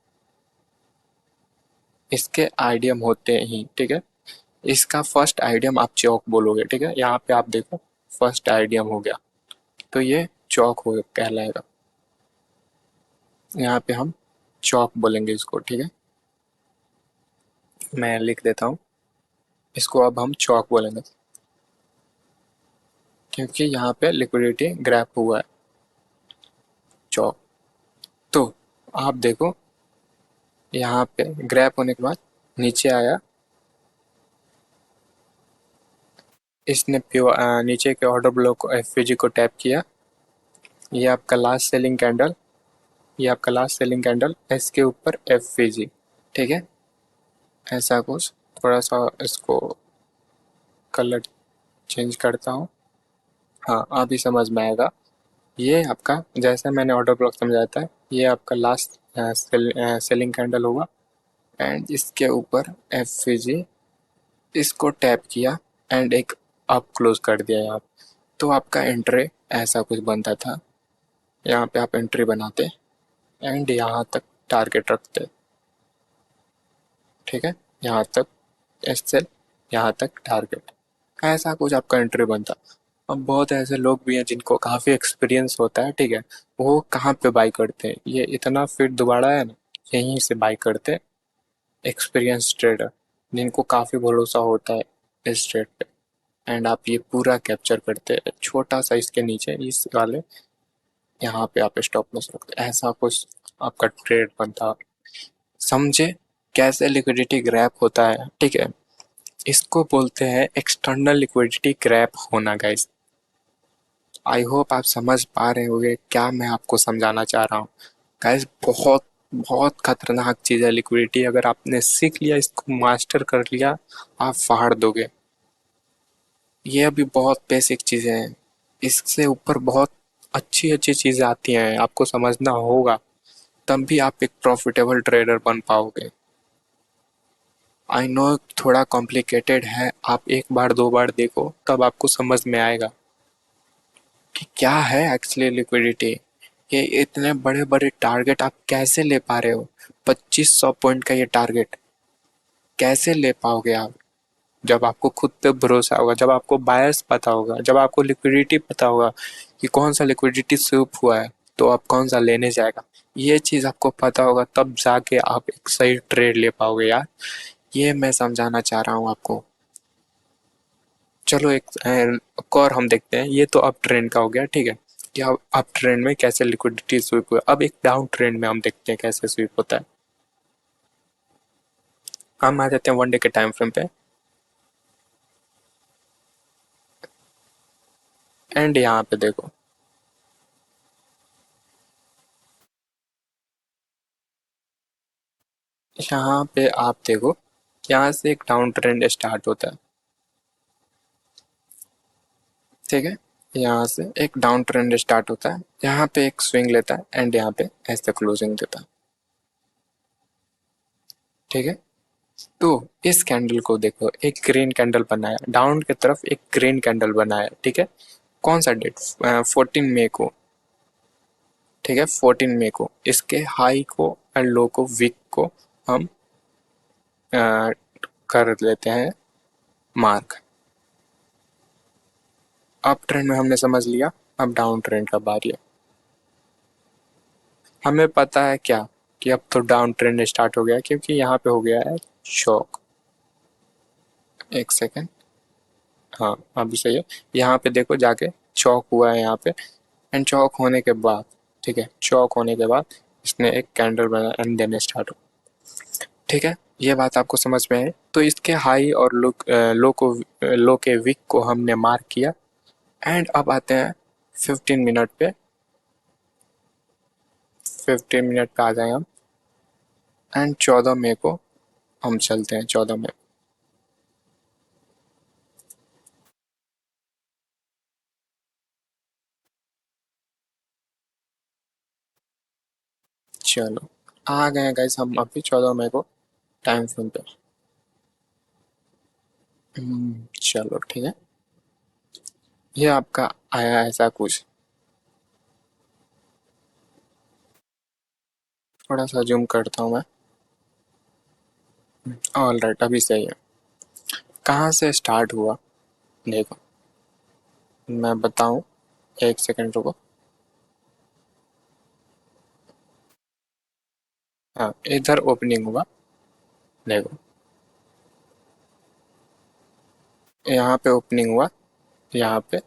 इसके आइडियम होते ही, ठीक है। इसका फर्स्ट आइडियम आप चौक बोलोगे, ठीक है। यहाँ पे आप देखो फर्स्ट आइडियम हो गया, तो ये चौक हो कहलाएगा। यहाँ पे हम चौक बोलेंगे इसको, ठीक है। मैं लिख देता हूँ, इसको अब हम चौक बोलेंगे क्योंकि यहाँ पे लिक्विडिटी ग्रैप हुआ है, चौक। तो आप देखो यहाँ पे ग्रैप होने के बाद नीचे आया, इसने नीचे के ऑर्डर ब्लॉक को एफ को टैप किया, ये आपका लास्ट सेलिंग कैंडल, ये आपका लास्ट सेलिंग कैंडल, इसके ऊपर एफवीजी। ठीक है, ऐसा कुछ। थोड़ा सा इसको कलर चेंज करता हूँ। हाँ, अभी समझ में आएगा। ये आपका, जैसे मैंने ऑर्डर ब्लॉक समझाया था, ये आपका लास्ट सेलिंग कैंडल होगा। एंड इसके ऊपर एफवीजी, इसको टैप किया एंड एक अप क्लोज कर दिया यहाँ। तो आपका एंट्री ऐसा कुछ बनता था। यहाँ पे आप एंट्री बनाते एंड यहाँ तक टारगेट रखते। ठीक है, यहाँ तक एसएल, यहाँ तक टारगेट, ऐसा कुछ आपका एंट्री बनता। अब बहुत ऐसे लोग भी हैं जिनको काफ़ी एक्सपीरियंस होता है। ठीक है, वो कहाँ पे बाई करते हैं, ये इतना फिर दोबारा है ना, यहीं से बाई करते। एक्सपीरियंस ट्रेडर जिनको काफ़ी भरोसा होता है इस ट्रेड पे। एंड आप ये पूरा कैप्चर करते हैं, छोटा सा इसके नीचे इस वाले यहाँ पे आप स्टॉप लॉस रखते, ऐसा कुछ आपका ट्रेड बनता। समझे कैसे लिक्विडिटी ग्रैप होता है? ठीक है, इसको बोलते हैं एक्सटर्नल लिक्विडिटी ग्रैप होना गाइस। आई होप आप समझ पा रहे होंगे क्या मैं आपको समझाना चाह रहा हूँ। गाइस, बहुत बहुत खतरनाक चीज़ है लिक्विडिटी। अगर आपने सीख लिया, इसको मास्टर कर लिया, आप फाड़ दोगे। ये अभी बहुत बेसिक चीज़ें हैं, इससे ऊपर बहुत अच्छी अच्छी चीज़ें आती हैं, आपको समझना होगा, तब भी आप एक प्रॉफिटेबल ट्रेडर बन पाओगे। आई नो थोड़ा कॉम्प्लिकेटेड है, आप एक बार दो बार देखो तब आपको समझ में आएगा कि क्या है एक्चुअली लिक्विडिटी। ये इतने बड़े बड़े टारगेट आप कैसे ले पा रहे हो? 2500 पॉइंट का ये टारगेट कैसे ले पाओगे आप? जब आपको खुद पे भरोसा होगा, जब आपको बायस पता होगा, जब आपको लिक्विडिटी पता होगा कि कौन सा लिक्विडिटी स्विप हुआ है, तो आप कौन सा लेने जाएगा। ये चीज़ आपको पता होगा तब जाके आप एक सही ट्रेड ले पाओगे यार। ये मैं समझाना चाह रहा हूँ आपको। चलो एक और हम देखते हैं। ये तो अप ट्रेंड का हो गया। ठीक है, कि अब अप ट्रेंड में कैसे लिक्विडिटी स्वीप हुआ। अब एक डाउन ट्रेंड में हम देखते हैं कैसे स्वीप होता है। हम आ जाते हैं वन डे के टाइम फ्रेम पे एंड यहाँ पे देखो, यहाँ पे आप देखो, यहाँ से एक डाउन ट्रेंड स्टार्ट होता है। ठीक है, यहाँ से एक डाउन ट्रेंड स्टार्ट होता है, यहाँ पे एक स्विंग लेता है एंड यहाँ पे ऐसे क्लोजिंग देता है। ठीक है, तो इस कैंडल को देखो, एक ग्रीन कैंडल बनाया डाउन की तरफ, एक ग्रीन कैंडल बनाया। ठीक है, कौन सा डेट? 14 मई को। ठीक है, 14 मई को इसके हाई को एंड लो को, वीक को हम कर लेते हैं मार्क। अप ट्रेंड में हमने समझ लिया, अब डाउन ट्रेंड का बारी है। हमें पता है क्या कि अब तो डाउन ट्रेंड स्टार्ट हो गया, क्योंकि यहाँ पे हो गया है शॉक। एक सेकेंड, हाँ अभी सही है। यहाँ पे देखो जाके चौक हुआ है यहाँ पे। एंड चौक होने के बाद, ठीक है, चौक होने के बाद इसने एक कैंडल बना एंड देन स्टार्ट हो। ठीक है, ये बात आपको समझ में है। तो इसके हाई और लो के वीक को हमने मार्क किया। एंड अब आते हैं 15 मिनट पे। 15 मिनट पे आ जाए हम एंड 14 मई को हम चलते हैं। 14 मई, चलो आ गए गाइस हम अभी 14 मई को टाइम फ्रेम पे। चलो ठीक है, ये आपका आया ऐसा कुछ। थोड़ा सा जूम करता हूँ मैं। ऑल राइट, अभी सही है। कहाँ से स्टार्ट हुआ देखो, मैं बताऊँ, एक सेकंड रुको। हाँ, इधर ओपनिंग हुआ देखो, यहाँ पे ओपनिंग हुआ, यहाँ पे।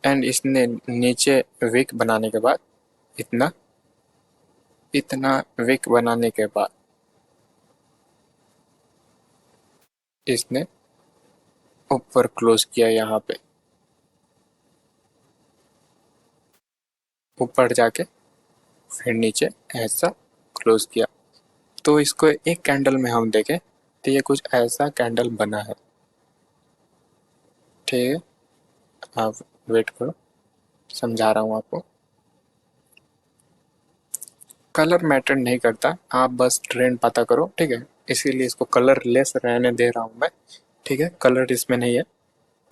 एंड इसने नीचे विक बनाने के बाद, इतना इतना विक बनाने के बाद इसने ऊपर क्लोज किया यहाँ पे। ऊपर जाके फिर नीचे ऐसा क्लोज किया। तो इसको एक कैंडल में हम देखें तो ये कुछ ऐसा कैंडल बना है। ठीक है, आप वेट करो, समझा रहा हूँ आपको। कलर मैटर नहीं करता, आप बस ट्रेंड पता करो, ठीक है। इसीलिए इसको कलर लेस रहने दे रहा हूँ मैं, ठीक है। कलर इसमें नहीं है।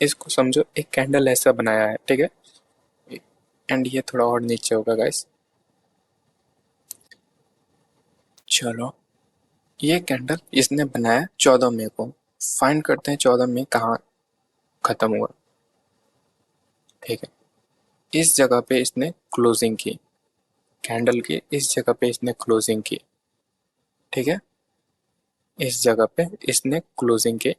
इसको समझो एक कैंडल ऐसा बनाया है, ठीक है। एंड ये थोड़ा और नीचे होगा गाइस। चलो, ये कैंडल इसने बनाया 14 मई को। फाइंड करते हैं 14 मई कहाँ खत्म हुआ। ठीक है, इस जगह पे इसने क्लोजिंग की, कैंडल की इस जगह पे इसने क्लोजिंग की। ठीक है, इस जगह पे इसने क्लोजिंग की।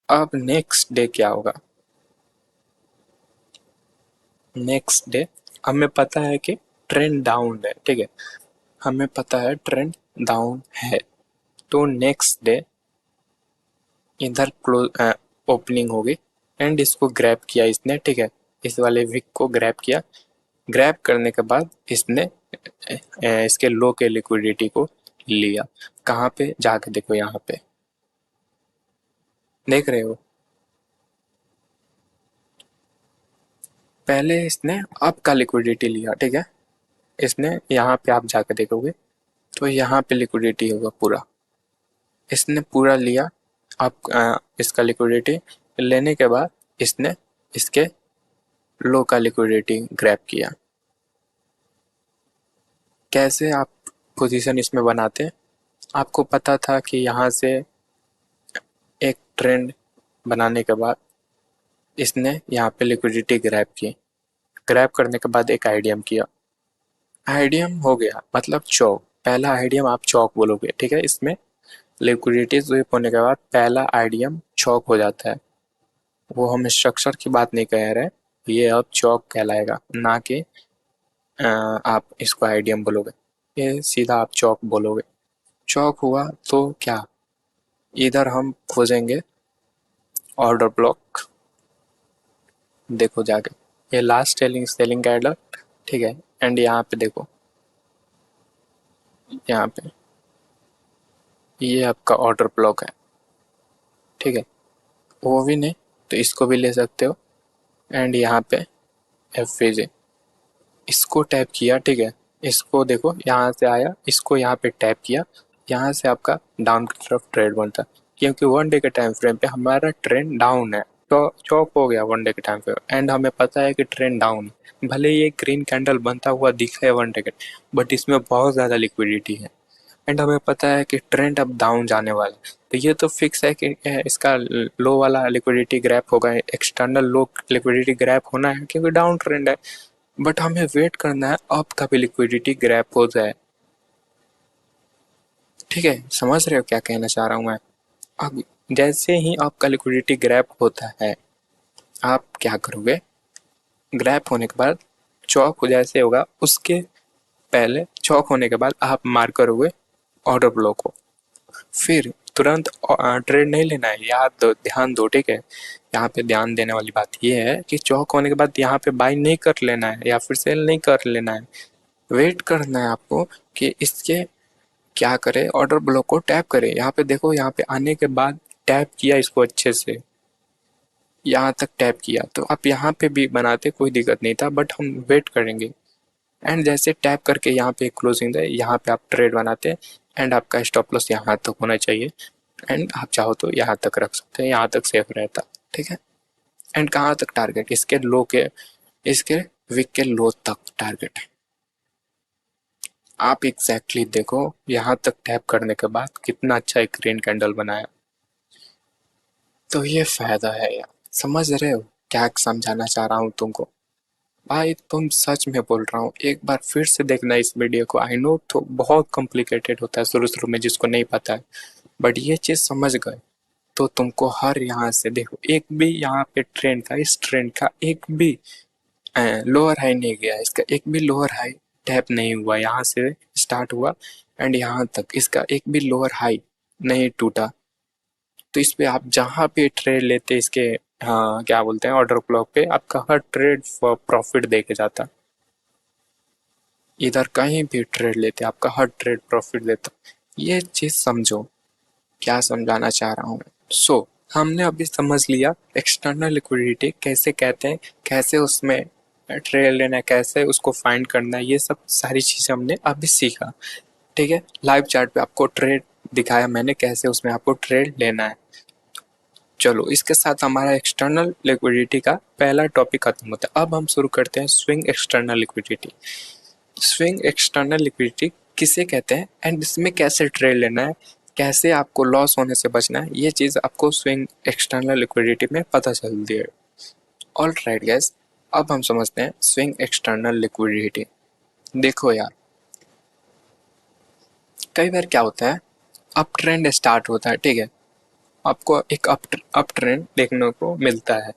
अब नेक्स्ट डे क्या होगा? नेक्स्ट डे हमें पता है कि ट्रेंड डाउन है, ठीक है। हमें पता है ट्रेंड डाउन है, तो नेक्स्ट डे इधर क्लोज ओपनिंग होगी एंड इसको ग्रैब किया इसने, ठीक है। इस वाले विक को ग्रैब किया। ग्रैब करने के बाद इसने इसके लो के लिक्विडिटी को लिया। कहाँ पे जाके देखो, यहाँ पे देख रहे हो। पहले इसने अप का लिक्विडिटी लिया, ठीक है। इसने यहाँ पे आप जाके देखोगे तो यहाँ पे लिक्विडिटी होगा पूरा, इसने पूरा लिया। आप इसका लिक्विडिटी लेने के बाद इसने इसके लो का लिक्विडिटी ग्रैब किया। कैसे आप पोजीशन इसमें बनाते हैं? आपको पता था कि यहाँ से एक ट्रेंड बनाने के बाद इसने यहाँ पे लिक्विडिटी ग्रैब की। ग्रैब करने के बाद एक आईडीएम किया। आईडीएम हो गया मतलब चौक। पहला आईडीएम आप चौक बोलोगे, ठीक है। इसमें लिक्विडिटी स्वीप होने के बाद पहला आईडीएम चौक हो जाता है। वो हम स्ट्रक्चर की बात नहीं कह रहे, ये अब चौक कहलाएगा, ना कि आप इसको आईडीएम बोलोगे। ये सीधा आप चौक बोलोगे। चौक हुआ तो क्या, इधर हम खोजेंगे ऑर्डर ब्लॉक। देखो जाके ये लास्ट सेलिंग सेलिंग कैंडल, ठीक है। एंड यहाँ पे देखो, यहाँ पे ये आपका ऑर्डर ब्लॉक है, ठीक है। वो भी नहीं तो इसको भी ले सकते हो। एंड यहाँ पे एफ इसको टैप किया, ठीक है। इसको देखो यहाँ से आया, इसको यहाँ पे टैप किया, यहाँ से आपका डाउन की तरफ ट्रेड बनता है, क्योंकि 1 डे के टाइम फ्रेम पे हमारा ट्रेंड डाउन है। तो चौक हो गया 1 डे के टाइम फ्रेम, एंड हमें पता है कि ट्रेंड डाउन है। भले ये ग्रीन कैंडल बनता हुआ दिख है 1 डे के, बट इसमें बहुत ज़्यादा लिक्विडिटी है एंड हमें पता है कि ट्रेंड अब डाउन जाने वाला है। तो ये तो फिक्स है कि इसका लो वाला लिक्विडिटी ग्रैप होगा, एक्सटर्नल लो लिक्विडिटी ग्रैप होना है क्योंकि डाउन ट्रेंड है। बट हमें वेट करना है अप का भी लिक्विडिटी ग्रैप हो जाए। ठीक है, समझ रहे हो क्या कहना चाह रहा हूँ मैं? अब जैसे ही आपका लिक्विडिटी ग्रैप होता है, आप क्या करोगे? ग्रैप होने के बाद चौक जैसे होगा, उसके पहले चौक होने के बाद आप मार करोगे ऑर्डर ब्लॉक को। फिर तुरंत ट्रेड नहीं लेना है, याद दो, ध्यान दो, ठीक है। यहाँ पे ध्यान देने वाली बात ये है कि चौक होने के बाद यहाँ पे बाई नहीं कर लेना है या फिर सेल नहीं कर लेना है। वेट करना है आपको कि इसके क्या करे, ऑर्डर ब्लॉक को टैप करे। यहाँ पे देखो, यहाँ पे आने के बाद टैप किया इसको अच्छे से, यहाँ तक टैप किया तो आप यहाँ पे भी बनाते कोई दिक्कत नहीं था, बट हम वेट करेंगे। एंड जैसे टैप करके यहाँ पे क्लोजिंग है, यहाँ पे आप ट्रेड बनाते हैं एंड आपका स्टॉप लॉस यहाँ तक होना चाहिए। एंड आप चाहो तो यहाँ तक रख सकते हैं, यहाँ तक सेफ रहता, ठीक है। एंड कहाँ तक टारगेट, इसके लो के, इसके विक के लो तक टारगेट है। आप एग्जैक्टली देखो यहाँ तक टैप करने के बाद कितना अच्छा एक ग्रीन कैंडल बनाया। तो ये फायदा है यार, समझ रहे हो क्या समझाना चाह रहा हूँ तुमको? भाई तुम सच में बोल रहा हूँ, एक बार फिर से देखना इस वीडियो को। आई नो तो बहुत कॉम्प्लिकेटेड होता है शुरू शुरू में जिसको नहीं पता है, बट ये चीज़ समझ गए तो तुमको हर यहाँ से देखो, एक भी यहाँ पे ट्रेंड का, इस ट्रेंड का एक भी लोअर हाई नहीं गया, इसका एक भी लोअर हाई टैप नहीं हुआ। यहाँ से स्टार्ट हुआ एंड यहाँ तक इसका एक भी लोअर हाई नहीं टूटा। तो इस पे आप जहाँ पे ट्रेड लेते इसके हाँ क्या बोलते हैं, ऑर्डर ब्लॉक पे आपका हर ट्रेड प्रॉफिट दे के जाता। इधर कहीं भी ट्रेड लेते आपका हर ट्रेड प्रॉफिट देता। ये चीज समझो, क्या समझाना चाह रहा हूँ। सो हमने अभी समझ लिया एक्सटर्नल लिक्विडिटी कैसे कहते हैं, कैसे उसमें ट्रेड लेना है, कैसे उसको फाइंड करना है, ये सब सारी चीजें हमने अभी सीखा। ठीक है, लाइव चार्ट पे आपको ट्रेड दिखाया मैंने कैसे उसमें आपको ट्रेड लेना है। चलो इसके साथ हमारा एक्सटर्नल लिक्विडिटी का पहला टॉपिक खत्म होता है। अब हम शुरू करते हैं swing external liquidity. Swing external liquidity किसे कहते हैं एंड इसमें कैसे ट्रेड लेना है, कैसे आपको लॉस होने से बचना है, ये चीज़ आपको स्विंग एक्सटर्नल लिक्विडिटी में पता चलती है। ऑल राइट गैस, अब हम समझते हैं स्विंग एक्सटर्नल लिक्विडिटी। देखो यार, कई बार क्या होता है, अप ट्रेंड स्टार्ट होता है, ठीक है, आपको एक अप ट्रेंड देखने को मिलता है।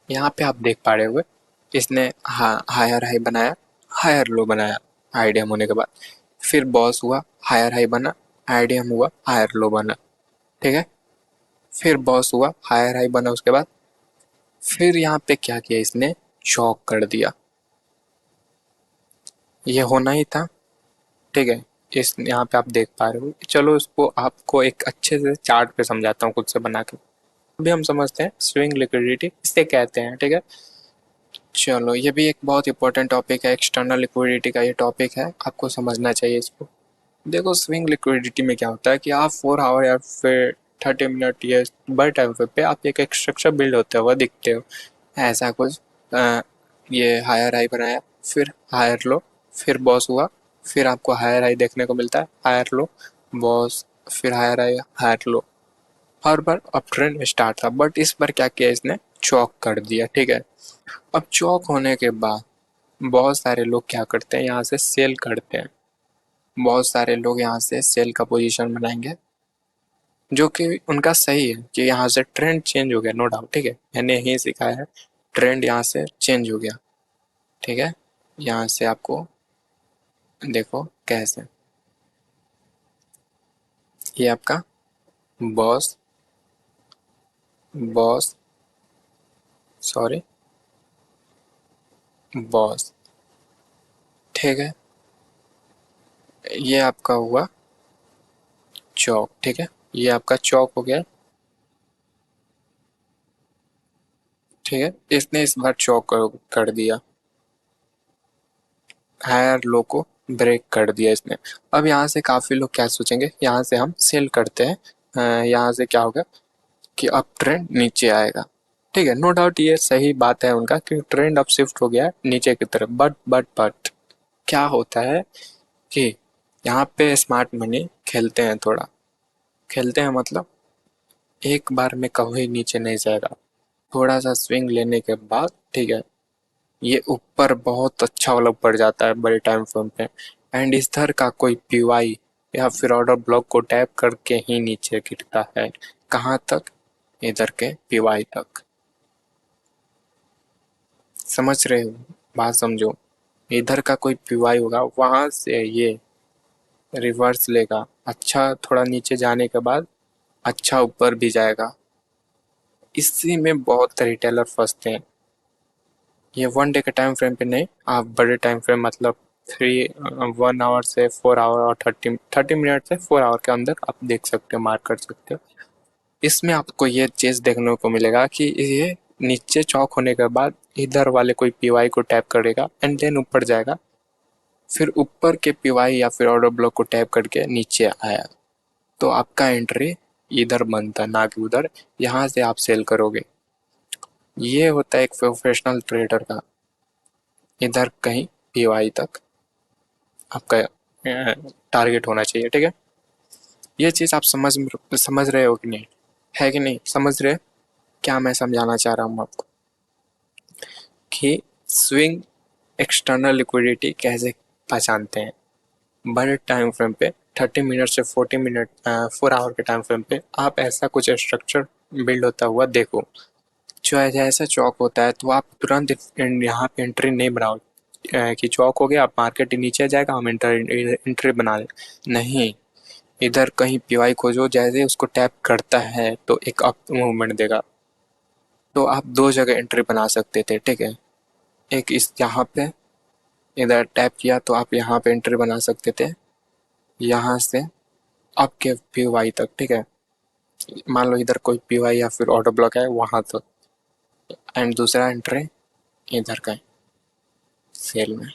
यहाँ पे आप देख पा रहे हुए इसने हायर हाई बनाया, हायर लो बनाया आईडीएम होने के बाद, फिर बॉस हुआ, हायर हाई बना, आईडीएम हुआ, हायर लो बना, ठीक है, फिर बॉस हुआ, हायर हाई बना उसके बाद, फिर यहाँ पे क्या किया इसने, चौक कर दिया। ये होना ही था, ठीक है। इस यहाँ पे आप देख पा रहे हो, चलो इसको आपको एक अच्छे से चार्ट पे समझाता हूँ खुद से बना के। अभी हम समझते हैं स्विंग लिक्विडिटी किसे कहते हैं, ठीक है। चलो ये भी एक बहुत इंपॉर्टेंट टॉपिक है, एक्सटर्नल लिक्विडिटी का ये टॉपिक है, आपको समझना चाहिए इसको। देखो स्विंग लिक्विडिटी में क्या होता है कि आप 4 आवर या फिर 30 मिनट या बड़े टाइम पे आप एक स्ट्रक्चर बिल्ड होते हुए दिखते हो, ऐसा कुछ। ये हायर हाई बनाया, फिर हायर लो, फिर बॉस हुआ, फिर आपको हायर हाई देखने को मिलता है, हायर लो, बॉस, फिर हायर हाई, हायर लो, हर बार अप ट्रेंड स्टार्ट था। बट इस बार क्या किया इसने, चौक कर दिया, ठीक है। अब चौक होने के बाद बहुत सारे लोग क्या करते हैं, यहाँ से सेल करते हैं। बहुत सारे लोग यहाँ से सेल का पोजीशन बनाएंगे, जो कि उनका सही है कि यहाँ से ट्रेंड चेंज हो गया, नो डाउट, ठीक है, मैंने यही सिखाया है, ट्रेंड यहाँ से चेंज हो गया, ठीक है। यहाँ से आपको देखो कैसे, ये आपका बॉस, बॉस, सॉरी, बॉस, ठीक है, ये आपका हुआ चौक, ठीक है, ये आपका चौक हो गया, ठीक है। इसने इस बार चौक कर दिया, हायर लो को ब्रेक कर दिया इसने। अब यहाँ से काफी लोग क्या सोचेंगे, यहाँ से हम सेल करते हैं, यहाँ से क्या होगा कि अब ट्रेंड नीचे आएगा, ठीक है, नो डाउट ये सही बात है उनका कि ट्रेंड अब शिफ्ट हो गया है नीचे की तरफ। बट क्या होता है कि यहाँ पे स्मार्ट मनी खेलते हैं, थोड़ा खेलते हैं, मतलब एक बार में कभी नीचे नहीं जाएगा, थोड़ा सा स्विंग लेने के बाद, ठीक है, ये ऊपर बहुत अच्छा वाला ऊपर जाता है बड़े टाइम फ्रेम पे, एंड इधर का कोई पीवाई या फिर ऑर्डर ब्लॉक को टैप करके ही नीचे गिरता है। कहाँ तक, इधर के पीवाई तक। समझ रहे हो, बात समझो, इधर का कोई पीवाई होगा, वहां से ये रिवर्स लेगा, अच्छा थोड़ा नीचे जाने के बाद अच्छा ऊपर भी जाएगा। इसी में बहुत रिटेलर फंसते हैं। ये 1 डे के टाइम फ्रेम पे नहीं, आप बड़े टाइम फ्रेम मतलब 1 आवर से 4 आवर और 30 मिनट से 4 आवर के अंदर आप देख सकते हो, मार्क कर सकते हो। इसमें आपको ये चीज देखने को मिलेगा कि ये नीचे चौक होने के बाद इधर वाले कोई पीवाई को टैप करेगा एंड देन ऊपर जाएगा, फिर ऊपर के पीवाई या फिर ऑर्डर ब्लॉक को टैप करके नीचे आया, तो आपका एंट्री इधर बनता है ना कि उधर, यहाँ से आप सेल करोगे। ये होता है एक प्रोफेशनल ट्रेडर का, इधर कहीं पीवाई तक आपका टारगेट होना चाहिए, ठीक है। ये चीज आप समझ रहे हो कि नहीं, है कि नहीं समझ रहे, क्या मैं समझाना चाह रहा हूँ आपको कि स्विंग एक्सटर्नल लिक्विडिटी कैसे पहचानते हैं। बड़े टाइम फ्रेम पे 30 मिनट से 40 मिनट 4 आवर के टाइम फ्रेम पे आप ऐसा कुछ स्ट्रक्चर बिल्ड होता हुआ देखो, जो ऐसा चौक होता है तो आप तुरंत यहाँ पे एंट्री नहीं बनाओ कि चौक हो गया आप मार्केट नीचे जाएगा हम एंट्री बना लें, नहीं, इधर कहीं पीवाई खोजो, जैसे उसको टैप करता है तो एक अप मूवमेंट देगा, तो आप दो जगह एंट्री बना सकते थे, ठीक है। एक इस यहाँ पे इधर टैप किया तो आप यहाँ पे एंट्री बना सकते थे, यहाँ से आपके पी तक, ठीक है। मान लो इधर कोई पी या फिर ऑटो ब्लॉक है वहाँ तक, एंड दूसरा एंट्री इधर का है सेल में।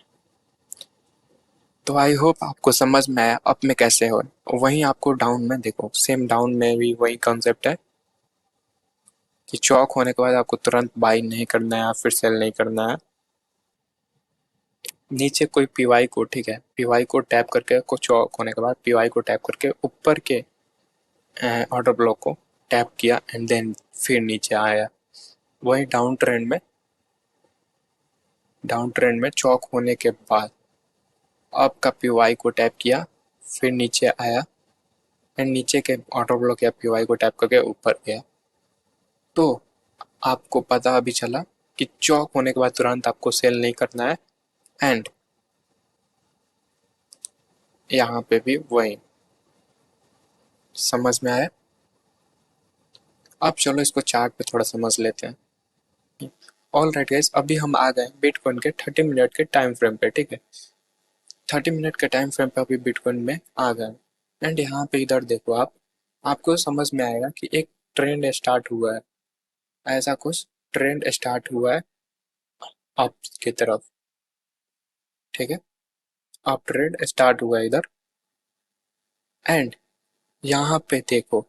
तो आई होप आपको समझ में आया अप में कैसे हो। वहीं आपको डाउन में देखो, सेम डाउन में भी वही कॉन्सेप्ट है कि चौक होने के बाद आपको तुरंत बाई नहीं करना है या फिर सेल नहीं करना है। नीचे कोई पीवाई को, ठीक है, पीवाई को टैप करके को चौक होने के बाद पीवाई को टैप करके ऊपर के ऑर्डर ब्लॉक को टैप किया एंड देन फिर नीचे आया। वही डाउन ट्रेंड में चौक होने के बाद आपका पीवाई को टैप किया, फिर नीचे आया एंड नीचे के ऑटो ब्लॉक या पीवाई को टैप करके ऊपर गया। तो आपको पता अभी चला कि चौक होने के बाद तुरंत आपको सेल नहीं करना है, एंड यहाँ पे भी वही समझ में आया। अब चलो इसको चार्ट पे थोड़ा समझ लेते हैं। ऑल राइट गाइस, अभी हम आ गए बिटकॉइन के 30 मिनट के टाइम फ्रेम पे, ठीक है। 30 मिनट के टाइम फ्रेम पे अभी बिटकॉइन में आ गए, एंड यहाँ पे इधर देखो आप, आपको समझ में आएगा कि एक ट्रेंड स्टार्ट हुआ है, ऐसा कुछ ट्रेंड स्टार्ट हुआ है अप की तरफ, ठीक है। अप ट्रेंड स्टार्ट हुआ है इधर, एंड यहाँ पे देखो,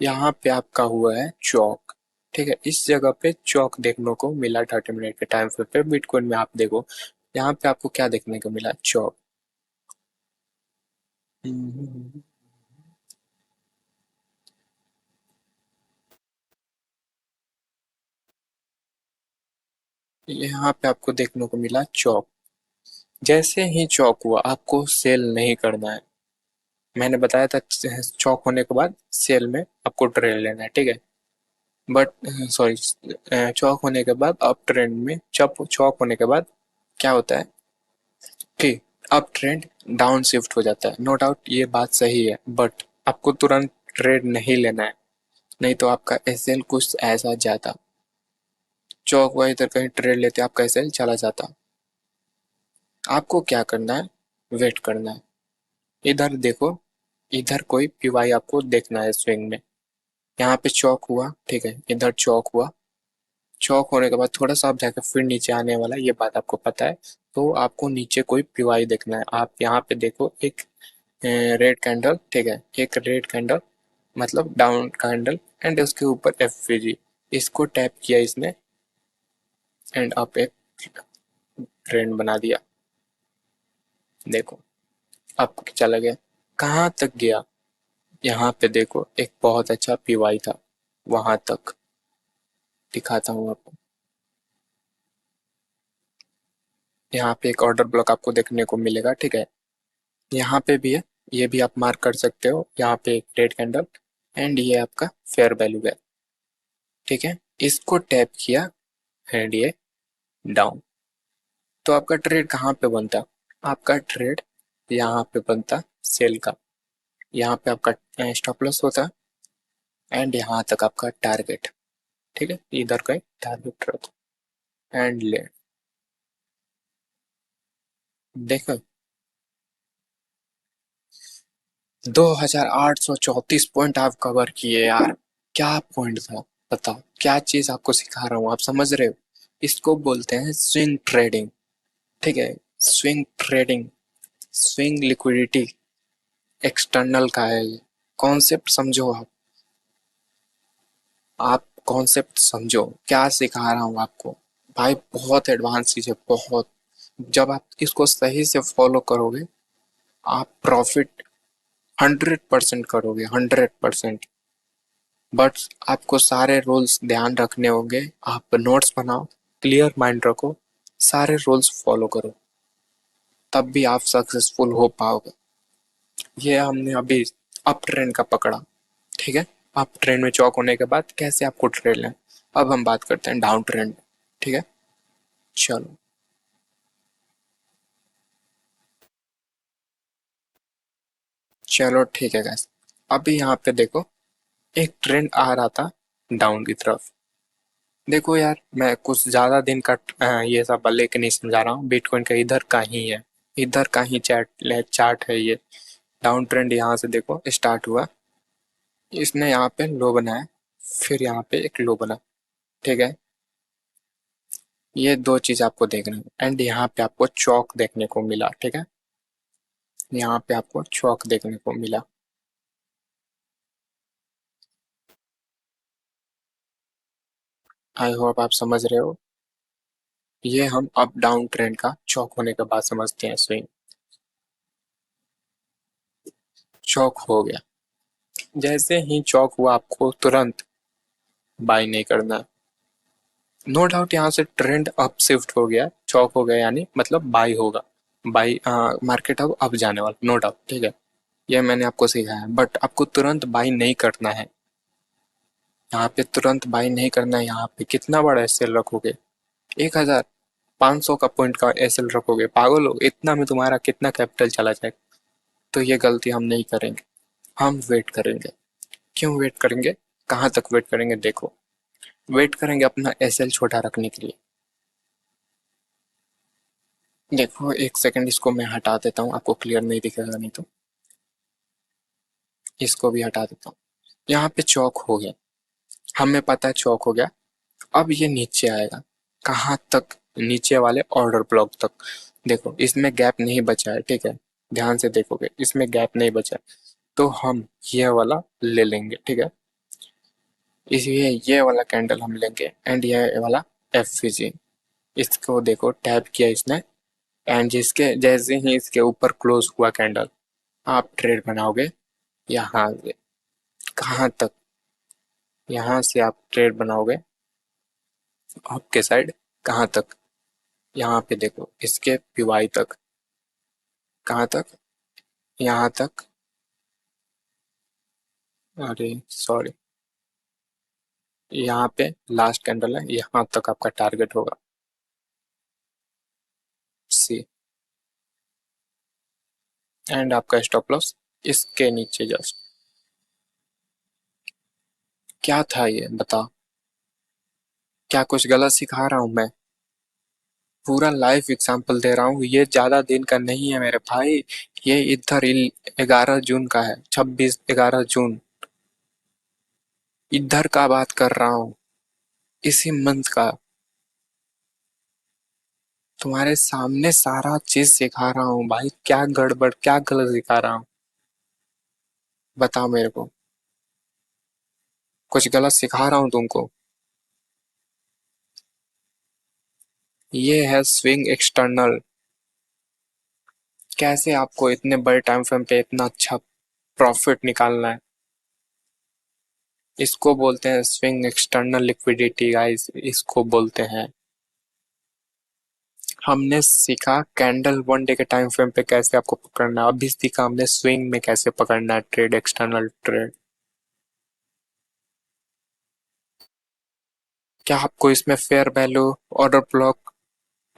यहाँ पे आपका हुआ है चौक, ठीक है। इस जगह पे चौक देखने को मिला 30 मिनट के टाइम फ्रेम पे। बिटकॉइन में आप देखो, यहाँ पे आपको क्या देखने को मिला, चौक। यहाँ पे आपको देखने को मिला चौक। जैसे ही चौक हुआ आपको सेल नहीं करना है। मैंने बताया था चौक होने के बाद सेल में आपको ट्रेड लेना है, ठीक है। बट सॉरी, चौक होने के बाद अप ट्रेंड में, चौक होने के बाद क्या होता है कि अप ट्रेंड डाउन शिफ्ट हो जाता है। नो डाउट ये बात सही है, बट आपको तुरंत ट्रेड नहीं लेना है, नहीं तो आपका एसएल कुछ ऐसा जाता। चौक हुआ इधर कहीं ट्रेड लेते आपका एसएल चला जाता। आपको क्या करना है, वेट करना है। इधर देखो, इधर कोई पीवाई आपको देखना है स्विंग में। यहाँ पे चौक हुआ, ठीक है, इधर चौक हुआ। चौक होने के बाद थोड़ा सा आप जाकर फिर नीचे आने वाला है, ये बात आपको पता है। तो आपको नीचे कोई पीवाई देखना है। आप यहाँ पे देखो एक रेड कैंडल, ठीक है, एक रेड कैंडल मतलब डाउन कैंडल, एंड उसके ऊपर एफवीजी, इसको टैप किया इसने एंड आप एक ट्रेंड बना दिया। देखो अब चला गया, कहाँ तक गया, यहाँ पे देखो एक बहुत अच्छा पीवाई था, वहां तक दिखाता हूँ आपको। यहाँ पे एक ऑर्डर ब्लॉक आपको देखने को मिलेगा, ठीक है। यहाँ पे भी है, ये भी आप मार्क कर सकते हो। यहाँ पे एक रेड कैंडल एंड ये आपका फेयर वैल्यू है, ठीक है। इसको टैप किया एंड ये डाउन। तो आपका ट्रेड कहाँ पे बनता, आपका ट्रेड यहाँ पे बनता सेल का। यहाँ पे आपका स्टॉप लॉस होता एंड यहाँ तक आपका टारगेट, ठीक है, इधर का टारगेट रहता एंड ले। देखो 2834 पॉइंट आप कवर किए यार, क्या पॉइंट था, बताओ क्या चीज आपको सिखा रहा हूँ, आप समझ रहे हो। इसको बोलते हैं स्विंग ट्रेडिंग, ठीक है। Swing trading, swing liquidity external का है ये। कॉन्सेप्ट समझो आप कॉन्सेप्ट समझो क्या सिखा रहा हूँ आपको। भाई बहुत एडवांस चीज है, बहुत। जब आप इसको सही से फॉलो करोगे, आप प्रॉफिट 100% करोगे, 100%। बट आपको सारे रूल्स ध्यान रखने होंगे। आप नोट्स बनाओ, क्लियर माइंड रखो, सारे रूल्स फॉलो करो, तब भी आप सक्सेसफुल हो पाओगे। ये हमने अभी अप ट्रेंड का पकड़ा, ठीक है। अप ट्रेंड में चौक होने के बाद कैसे आपको ट्रेड लें। अब हम बात करते हैं डाउन ट्रेंड, ठीक है। चलो चलो ठीक है गाइस, अभी यहाँ पे देखो एक ट्रेंड आ रहा था डाउन की तरफ, देखो यार, मैं कुछ ज्यादा दिन का ये सब लेके नहीं समझा रहा हूँ। बिटकॉइन का इधर का ही है, इधर का ही चार्ट है ये। डाउन ट्रेंड यहाँ से देखो स्टार्ट हुआ, इसने यहाँ पे लो बनाया, फिर यहाँ पे एक लो बना। ठीक है, ये दो चीज आपको देखना है। एंड यहाँ पे आपको चौक देखने को मिला। ठीक है, यहाँ पे आपको चौक देखने को मिला। आई होप आप समझ रहे हो। ये हम अप डाउन ट्रेंड का चौक होने के बाद समझते हैं स्विंग। चौक हो गया, जैसे ही चौक हुआ आपको तुरंत बाय नहीं करना। नो डाउट यहाँ से ट्रेंड अप शिफ्ट हो गया, चौक हो गया, यानी मतलब बाय होगा। बाय, मार्केट अब जाने वाला, नो डाउट। ठीक है, ये मैंने आपको सिखाया है, बट आपको तुरंत बाय नहीं करना है। यहाँ पे तुरंत बाय नहीं करना है। यहाँ पे कितना बड़ा एसएल रखोगे? 1500 का पॉइंट का एसएल रखोगे? पागल हो, इतना में तुम्हारा कितना कैपिटल चला जाएगा। तो ये गलती हम नहीं करेंगे, हम वेट करेंगे। क्यों वेट करेंगे? कहाँ तक वेट करेंगे? देखो, वेट करेंगे अपना एसएल छोटा रखने के लिए। देखो एक सेकंड, इसको मैं हटा देता हूँ, आपको क्लियर नहीं दिखेगा नहीं तो। इसको भी हटा देता हूँ। यहाँ पे चौक हो गया, हमें पता है चौक हो गया। अब ये नीचे आएगा, कहाँ तक? नीचे वाले ऑर्डर ब्लॉक तक। देखो इसमें गैप नहीं बचा है। ठीक है, ध्यान से देखोगे इसमें गैप नहीं बचा है, तो हम ये वाला ले लेंगे। ठीक है, इसलिए ये वाला कैंडल हम लेंगे। एंड ये वाला एफ, इसको देखो टैप किया इसने, एंड जिसके जैसे ही इसके ऊपर क्लोज हुआ कैंडल, आप ट्रेड बनाओगे यहाँ से। कहाँ तक? यहाँ से आप ट्रेड बनाओगे आपके साइड। कहाँ तक? यहाँ पे देखो इसके पीवाई तक। कहाँ तक? यहाँ तक। अरे सॉरी, यहाँ पे लास्ट कैंडल है, यहाँ तक आपका टारगेट होगा। सी, एंड आपका स्टॉप लॉस इसके नीचे जस्ट। क्या था ये बता? क्या कुछ गलत सिखा रहा हूँ मैं? पूरा लाइव एग्जांपल दे रहा हूँ, ये ज्यादा दिन का नहीं है मेरे भाई। ये इधर 11 जून का है, 26 11 जून, इधर का बात कर रहा हूँ, इसी मंथ का। तुम्हारे सामने सारा चीज सिखा रहा हूँ भाई, क्या गड़बड़ क्या गलत सिखा रहा हूँ? बताओ मेरे को, कुछ गलत सिखा रहा हूँ तुमको? ये है स्विंग एक्सटर्नल। कैसे आपको इतने बड़े टाइम फ्रेम पे इतना अच्छा प्रॉफिट निकालना है? इसको बोलते हैं स्विंग एक्सटर्नल लिक्विडिटी गाइस, इसको बोलते हैं। हमने सीखा कैंडल 1 डे के टाइम फ्रेम पे कैसे आपको पकड़ना है, अभी सीखा हमने स्विंग में कैसे पकड़ना है ट्रेड, एक्सटर्नल ट्रेड। क्या आपको इसमें फेयर वैल्यू, ऑर्डर ब्लॉक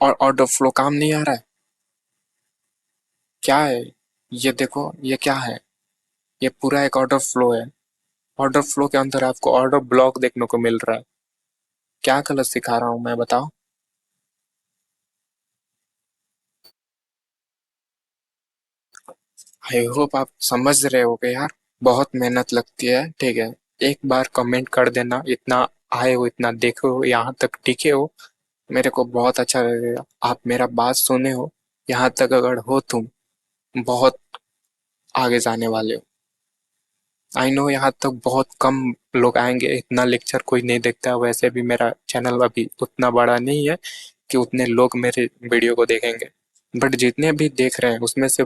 और ऑर्डर फ्लो काम नहीं आ रहा है? क्या है ये? देखो ये क्या है? ये पूरा एक ऑर्डर फ्लो है। ऑर्डर फ्लो के अंदर आपको ऑर्डर ब्लॉक देखने को मिल रहा है। क्या गलत सिखा रहा हूँ मैं, बताओ? आई होप आप समझ रहे होगे यार, बहुत मेहनत लगती है। ठीक है, एक बार कमेंट कर देना, इतना आए हो, इतना देखे हो, यहाँ तक टिके हो, मेरे को बहुत अच्छा लगेगा। आप मेरा बात सुने हो, यहाँ तक अगर हो तुम, बहुत आगे जाने वाले हो। आई नो यहाँ तक बहुत कम लोग आएंगे, इतना लेक्चर कोई नहीं देखता है, वैसे भी मेरा चैनल अभी उतना बड़ा नहीं है कि उतने लोग मेरे वीडियो को देखेंगे। बट जितने भी देख रहे हैं उसमें से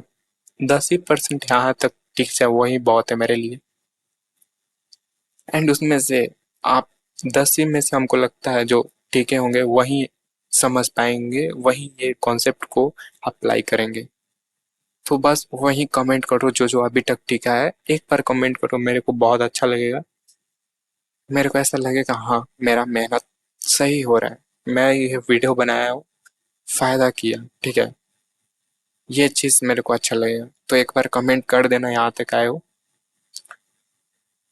10% यहाँ तक टिक जाए वही बहुत है मेरे लिए। एंड उसमें से आप 10 ही में से हमको लगता है जो टिके होंगे वही समझ पाएंगे, वही ये कॉन्सेप्ट को अप्लाई करेंगे। तो बस वही कमेंट करो जो जो अभी तक टिका है, एक बार कमेंट करो, मेरे को बहुत अच्छा लगेगा। मेरे को ऐसा लगेगा हाँ मेरा मेहनत सही हो रहा है, मैं ये वीडियो बनाया हूँ, फायदा किया। ठीक है, ये चीज मेरे को अच्छा लगेगा, तो एक बार कमेंट कर देना यहाँ तक आए हो।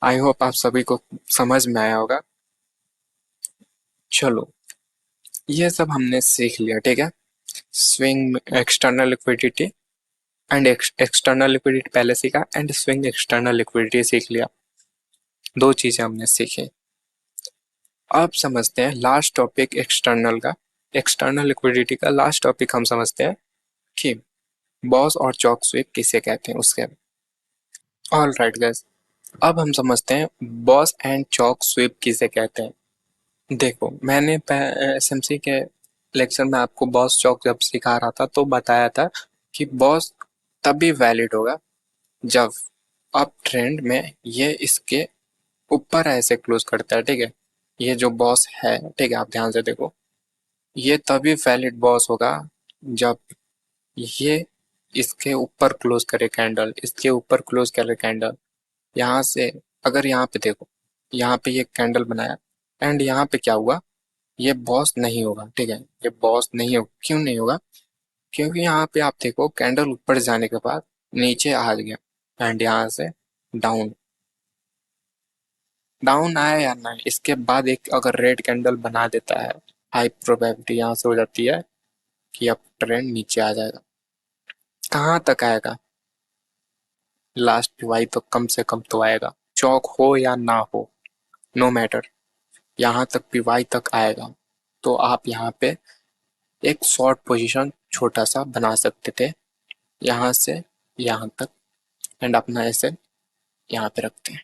आई होप आप सभी को समझ में आया होगा। चलो, ये सब हमने सीख लिया, ठीक है। Swing external liquidity and external liquidity पहले सीखा, एंड स्विंग एक्सटर्नल लिक्विडिटी सीख लिया। दो चीजें हमने सीखी। अब समझते हैं लास्ट टॉपिक एक्सटर्नल का। एक्सटर्नल लिक्विडिटी का लास्ट टॉपिक हम समझते हैं कि बॉस और चौक स्वीप किसे कहते हैं उसके। ऑल राइट गाइस, अब हम समझते हैं बॉस एंड चौक स्वीप किसे कहते हैं। देखो, मैंने एसएमसी के लेक्चर में आपको बॉस चौक जब सिखा रहा था तो बताया था कि बॉस तभी वैलिड होगा जब अप ट्रेंड में ये इसके ऊपर ऐसे क्लोज करता है, ठीक है। ये जो बॉस है, ठीक है, आप ध्यान से देखो, ये तभी वैलिड बॉस होगा जब ये इसके ऊपर क्लोज करे कैंडल, इसके ऊपर क्लोज करे कैंडल। यहाँ से अगर यहाँ पे देखो, यहाँ पे ये कैंडल बनाया एंड यहाँ पे क्या हुआ, ये बॉस नहीं होगा, ठीक है। ये बॉस नहीं होगा, क्यों नहीं होगा? क्योंकि यहाँ पे आप देखो कैंडल ऊपर जाने के बाद नीचे आ गया एंड यहाँ से डाउन, डाउन आया या ना, इसके बाद एक अगर रेड कैंडल बना देता है, हाई प्रोबेबिलिटी यहाँ से हो जाती है कि अब ट्रेंड नीचे आ जाएगा। कहाँ तक आएगा? लास्ट पीवाई तो कम से कम तो आएगा, चौक हो या ना हो, नो मैटर, यहाँ तक पीवाई तक आएगा। तो आप यहाँ पे एक शॉर्ट पोजीशन छोटा सा बना सकते थे, यहाँ से यहाँ तक, एंड अपना ऐसे यहाँ पे रखते हैं,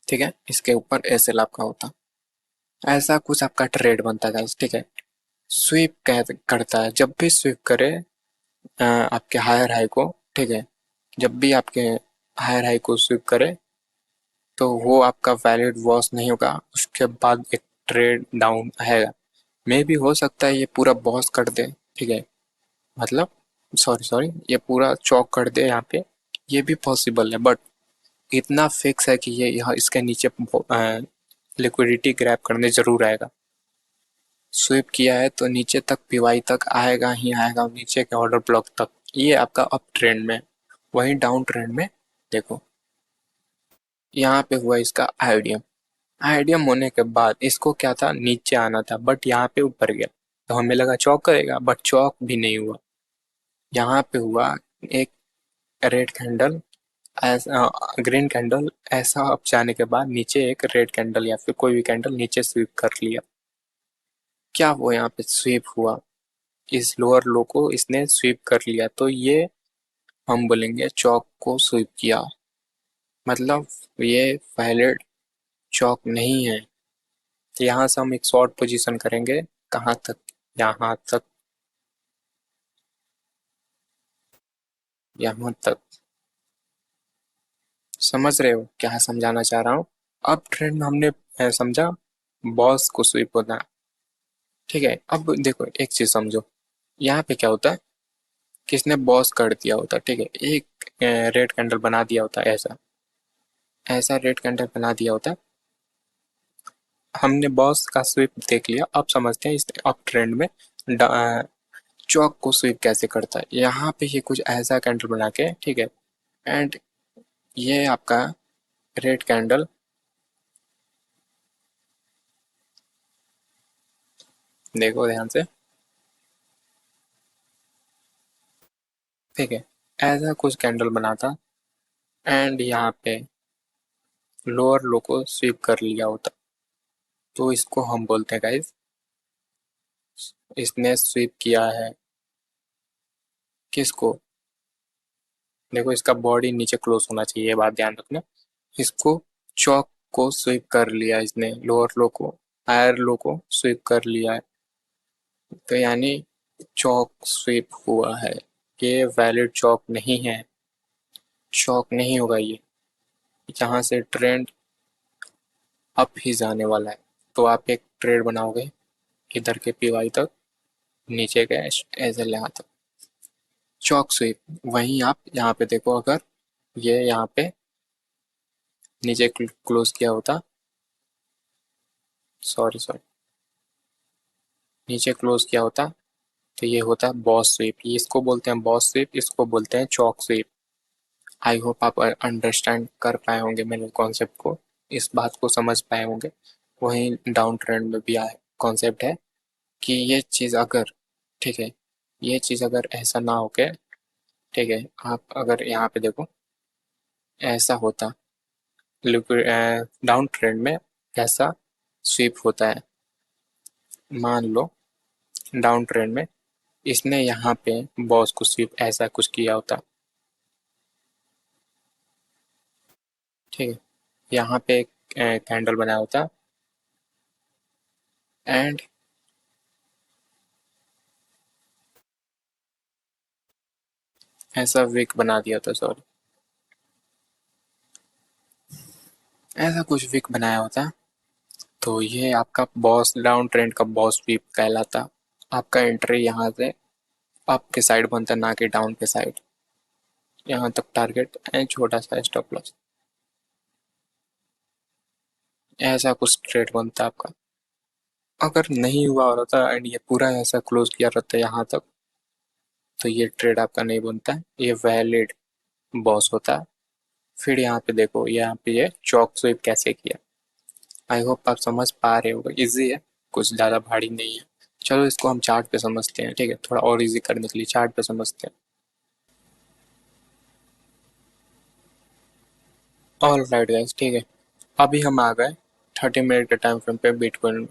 ठीक है। इसके ऊपर ऐसे लाभ का होता, ऐसा कुछ आपका ट्रेड बनता है, ठीक है। स्वीप कह करता है, जब भी स्वीप करे आपके हायर हाई को, ठीक है, जब भी आपके हायर हाई को स्वीप करे तो वो आपका वैलिड वॉच नहीं होगा, उसके बाद एक ट्रेड डाउन आएगा। मे भी हो सकता है ये पूरा बॉस कर दे, ठीक है, मतलब सॉरी सॉरी, ये पूरा चौक कर दे यहाँ पे, ये भी पॉसिबल है, बट इतना फिक्स है कि ये यहाँ इसके नीचे लिक्विडिटी ग्रैब करने जरूर आएगा। स्वीप किया है तो नीचे तक पीवाई तक आएगा ही आएगा, नीचे के ऑर्डर ब्लॉक तक। ये आपका अप ट्रेंड में। वहीं डाउन ट्रेंड में देखो, यहाँ पे हुआ इसका आईडियम, आईडियम होने के बाद इसको क्या था, नीचे आना था, बट यहाँ पे ऊपर गया तो हमें लगा चौक करेगा, बट चौक भी नहीं हुआ। यहाँ पे हुआ एक रेड कैंडल, ऐसा ग्रीन कैंडल, ऐसा अप जाने के बाद नीचे एक रेड कैंडल या फिर कोई भी कैंडल नीचे स्वीप कर लिया। क्या वो यहाँ पे स्वीप हुआ, इस लोअर लो को इसने स्वीप कर लिया, तो ये हम बोलेंगे चौक को स्वीप किया, मतलब ये वैलिड चौक नहीं है। यहाँ से हम एक शॉर्ट पोजीशन करेंगे, कहाँ तक, यहाँ तक, यहाँ तक। समझ रहे हो क्या समझाना चाह रहा हूँ? अब ट्रेंड में हमने समझा बॉस को स्वीप होना है, ठीक है। अब देखो एक चीज समझो, यहाँ पे क्या होता है, किसने बॉस कर दिया होता, ठीक है, एक रेड कैंडल बना दिया होता, ऐसा ऐसा रेड कैंडल बना दिया होता। हमने बॉस का स्वीप देख लिया, अब समझते हैं इस अप ट्रेंड में चौक को स्वीप कैसे करता है। यहाँ पे ये कुछ ऐसा कैंडल बना के, ठीक है, एंड ये आपका रेड कैंडल, देखो ध्यान से, ठीक है, ऐसा कुछ कैंडल बना था एंड यहाँ पे लोअर लो को स्वीप कर लिया होता, तो इसको हम बोलते हैं गाइस, इसने स्वीप किया है किसको, देखो इसका बॉडी नीचे क्लोज होना चाहिए, ये बात ध्यान रखना। इसको चौक को स्वीप कर लिया इसने, लोअर लो को, हायर लो को स्वीप कर लिया है, तो यानी चौक स्वीप हुआ है। ये वैलिड चौक नहीं है, चौक नहीं होगा ये, यहाँ से ट्रेंड अप ही जाने वाला है। तो आप एक ट्रेड बनाओगे इधर के पीवाई तक, नीचे के ऐसे यहाँ तक, चौक स्वीप। वहीं आप यहाँ पे देखो, अगर ये यहाँ पे नीचे क्लोज किया होता, सॉरी सॉरी, नीचे क्लोज किया होता, तो ये होता है बॉस स्वीप। ये इसको बोलते हैं बॉस स्वीप, इसको बोलते हैं चौक स्वीप। आई होप आप अंडरस्टैंड कर पाए होंगे मेरे कॉन्सेप्ट को, इस बात को समझ पाए होंगे। वहीं डाउन ट्रेंड में भी आए कॉन्सेप्ट है कि ये चीज़ अगर, ठीक है, ये चीज़ अगर ऐसा ना होके, ठीक है, आप अगर यहाँ पे देखो ऐसा होता, लिक्विड डाउन ट्रेंड में ऐसा स्वीप होता है, मान लो डाउन ट्रेंड में इसने यहाँ पे बॉस को स्वीप ऐसा कुछ किया होता, ठीक है, यहाँ पे एक कैंडल बनाया होता एंड ऐसा विक बना दिया था, सॉरी, ऐसा कुछ विक बनाया होता, तो ये आपका बॉस डाउन ट्रेंड का बॉस स्वीप कहलाता। आपका एंट्री यहाँ से अप के साइड बनता ना कि डाउन के साइड, यहाँ तक टारगेट एंड छोटा सा स्टॉप लॉस, ऐसा कुछ ट्रेड बनता आपका। अगर नहीं हुआ होता एंड ये पूरा ऐसा क्लोज किया रहता है यहाँ तक, तो ये ट्रेड आपका नहीं बनता है, ये वैलिड बॉस होता है। फिर यहाँ पे देखो, यहाँ पे ये चौक स्वीप कैसे किया, आई होप आप समझ पा रहे होगे, इजी है, कुछ ज़्यादा भारी नहीं है। चलो इसको हम चार्ट पे समझते हैं, ठीक है, थोड़ा और इजी करने के लिए चार्ट पे समझते हैं। ऑल राइट गाइस, ठीक है, अभी हम आ गए 30 मिनट के टाइम फ्रेम पे बिटकॉइन में।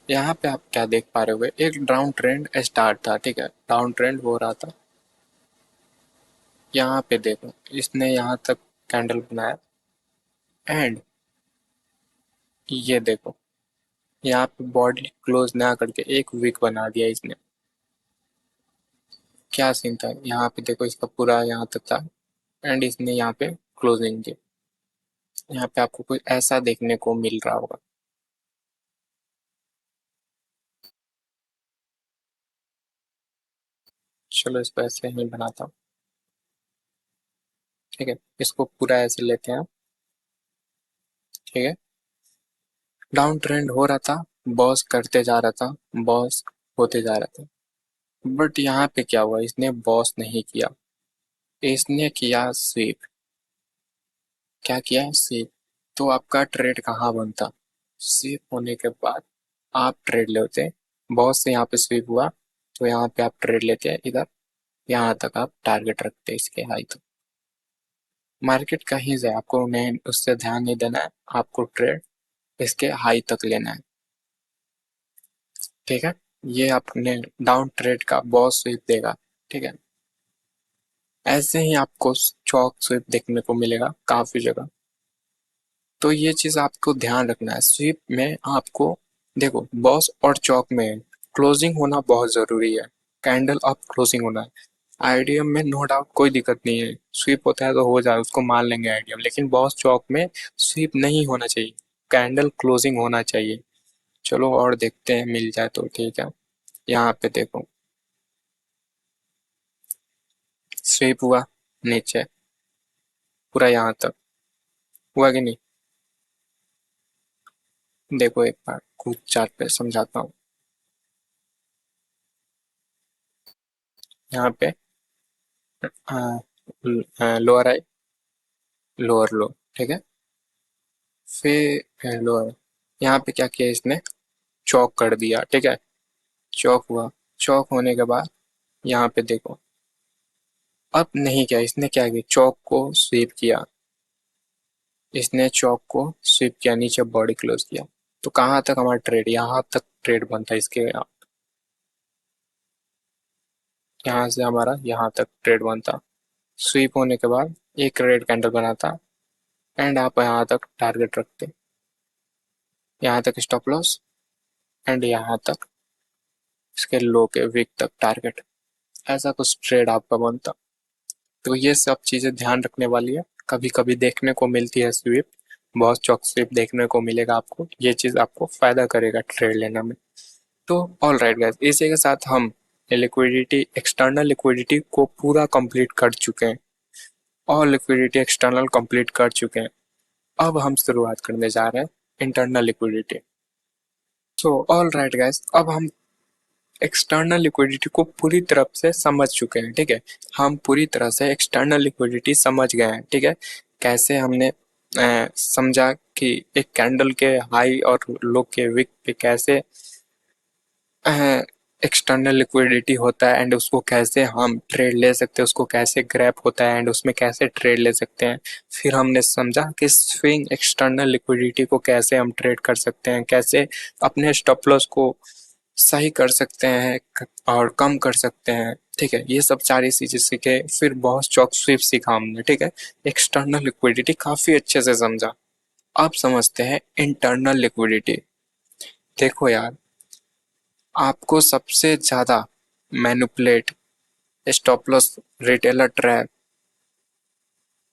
यहाँ पे आप क्या देख पा रहे होगे, एक डाउन ट्रेंड स्टार्ट था, ठीक है, डाउन ट्रेंड हो रहा था। यहाँ पे देखो इसने यहाँ तक कैंडल बनाया एंड ये देखो यहाँ पे बॉडी क्लोज ना करके एक वीक बना दिया इसने। क्या सीन था, यहाँ पे देखो इसका पूरा यहाँ तक था एंड इसने यहाँ पे क्लोजिंग की। यहाँ पे आपको कुछ ऐसा देखने को मिल रहा होगा। चलो इसको ऐसे ही बनाता हूँ, ठीक है, इसको पूरा ऐसे लेते हैं, ठीक है, डाउन ट्रेंड हो रहा था, बॉस करते जा रहा था, बॉस होते जा रहा था, बट यहाँ पे क्या हुआ, इसने बॉस नहीं किया, इसने किया स्वीप। क्या किया, स्वीप। तो आपका ट्रेड कहाँ बनता, स्वीप होने के बाद आप ट्रेड लेते, बॉस से यहाँ पे स्वीप हुआ तो यहाँ पे आप ट्रेड लेते हैं इधर, यहाँ तक आप टारगेट रखते हैं इसके हाई तक। मार्केट कहीं से आपको नहीं उससे ध्यान नहीं देना है, आपको ट्रेड इसके हाई तक लेना है, ठीक है। ये आपने डाउन ट्रेड का बॉस स्वीप देगा, ठीक है, ऐसे ही आपको चौक स्वीप देखने को मिलेगा काफी जगह। तो ये चीज आपको ध्यान रखना है, स्वीप में आपको देखो बॉस और चौक में क्लोजिंग होना बहुत जरूरी है, कैंडल अप क्लोजिंग होना है। आईडीएम में नो डाउट कोई दिक्कत नहीं है, स्वीप होता है तो हो जाए, उसको मान लेंगे आईडीएम, लेकिन बॉस चौक में स्वीप नहीं होना चाहिए, कैंडल क्लोजिंग होना चाहिए। चलो और देखते हैं, मिल जाए तो ठीक है। यहाँ पे देखो स्वीप हुआ नीचे पूरा यहाँ तक, हुआ कि नहीं, देखो एक बार खुद चार्ट पे समझाता हूँ। यहाँ पे लोअर आई, लोअर लो, ठीक है, फिर लोअर, यहाँ पे क्या किया इसने, चौक कर दिया, ठीक है, चौक हुआ, चौक होने के बाद यहाँ पे देखो अब नहीं किया इसने, क्या किया चौक को स्वीप किया, इसने चौक को स्वीप किया, नीचे बॉडी क्लोज किया, तो कहाँ तक हमारा ट्रेड, यहाँ तक ट्रेड बनता है इसके, यहाँ से हमारा यहाँ तक ट्रेड बनता, स्वीप होने के बाद एक रेड कैंडल बनाता एंड आप यहाँ तक टारगेट रखते, यहाँ तक स्टॉप लॉस एंड यहाँ तक इसके लो के वीक तक टारगेट, ऐसा कुछ ट्रेड आपका बनता। तो ये सब चीजें ध्यान रखने वाली है, कभी कभी देखने को मिलती है स्वीप, बहुत चौक स्वीप देखने को मिलेगा आपको, ये चीज आपको फायदा करेगा ट्रेड लेने में। तो ऑल राइट गाइस, इसी के साथ हम लिक्विडिटी, एक्सटर्नल लिक्विडिटी को पूरा कंप्लीट कर चुके हैं, और लिक्विडिटी एक्सटर्नल कंप्लीट कर चुके हैं। अब हम शुरुआत करने जा रहे हैं internal liquidity. So all right guys, अब हम एक्सटर्नल लिक्विडिटी को पूरी तरफ से समझ चुके हैं, ठीक है, हम पूरी तरह से एक्सटर्नल लिक्विडिटी समझ गए हैं, ठीक है, कैसे हमने समझा कि एक कैंडल के हाई और लो के विक पे कैसे एक्सटर्नल लिक्विडिटी होता है एंड उसको कैसे हम ट्रेड ले सकते हैं, उसको कैसे ग्रैप होता है एंड उसमें कैसे ट्रेड ले सकते हैं। फिर हमने समझा कि स्विंग एक्सटर्नल लिक्विडिटी को कैसे हम ट्रेड कर सकते हैं, कैसे अपने स्टॉप लॉस को सही कर सकते हैं और कम कर सकते हैं। ठीक है, ये सब सारी चीजें सीखे। फिर बहुत स्टॉक स्वीप सीखा हमने। ठीक है, एक्सटर्नल लिक्विडिटी काफी अच्छे से समझा। अब समझते हैं इंटरनल लिक्विडिटी। देखो यार, आपको सबसे ज्यादा manipulate, stop loss, retailer trap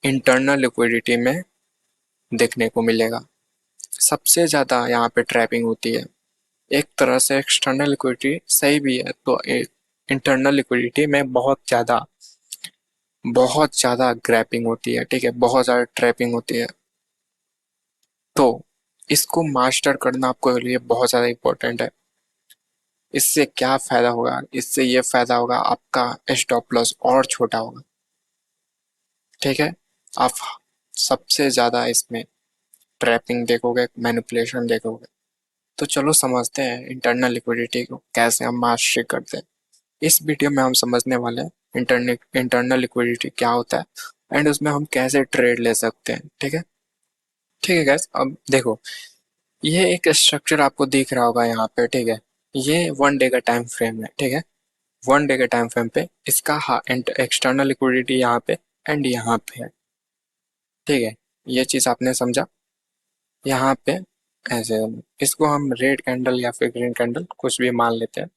internal liquidity में देखने को मिलेगा। सबसे ज्यादा यहाँ पे ट्रैपिंग होती है। एक तरह से एक्सटर्नल लिक्विडिटी सही भी है, तो इंटरनल लिक्विडिटी में बहुत ज्यादा ग्रैपिंग होती है। ठीक है, बहुत ज्यादा ट्रैपिंग होती है। तो इसको मास्टर करना आपको लिए बहुत ज्यादा इम्पोर्टेंट है। इससे क्या फायदा होगा? इससे ये फायदा होगा, आपका स्टॉप लॉस और छोटा होगा। ठीक है, आप सबसे ज्यादा इसमें ट्रैपिंग देखोगे, मैनिपुलेशन देखोगे। तो चलो समझते हैं इंटरनल लिक्विडिटी को कैसे हम मास्टरी करते हैं। इस वीडियो में हम समझने वाले हैं इंटरनल लिक्विडिटी क्या होता है एंड उसमें हम कैसे ट्रेड ले सकते हैं। ठीक है गैस, अब देखो, ये एक स्ट्रक्चर आपको दिख रहा होगा यहाँ पे। ठीक है, ये 1 डे का टाइम फ्रेम है। ठीक है, 1 डे के टाइम फ्रेम पे इसका एक्सटर्नल लिक्विडिटी यहाँ पे एंड यहाँ पे है। ठीक है, ये चीज आपने समझा। यहाँ पे ऐसे इसको हम रेड कैंडल या फिर ग्रीन कैंडल कुछ भी मान लेते हैं।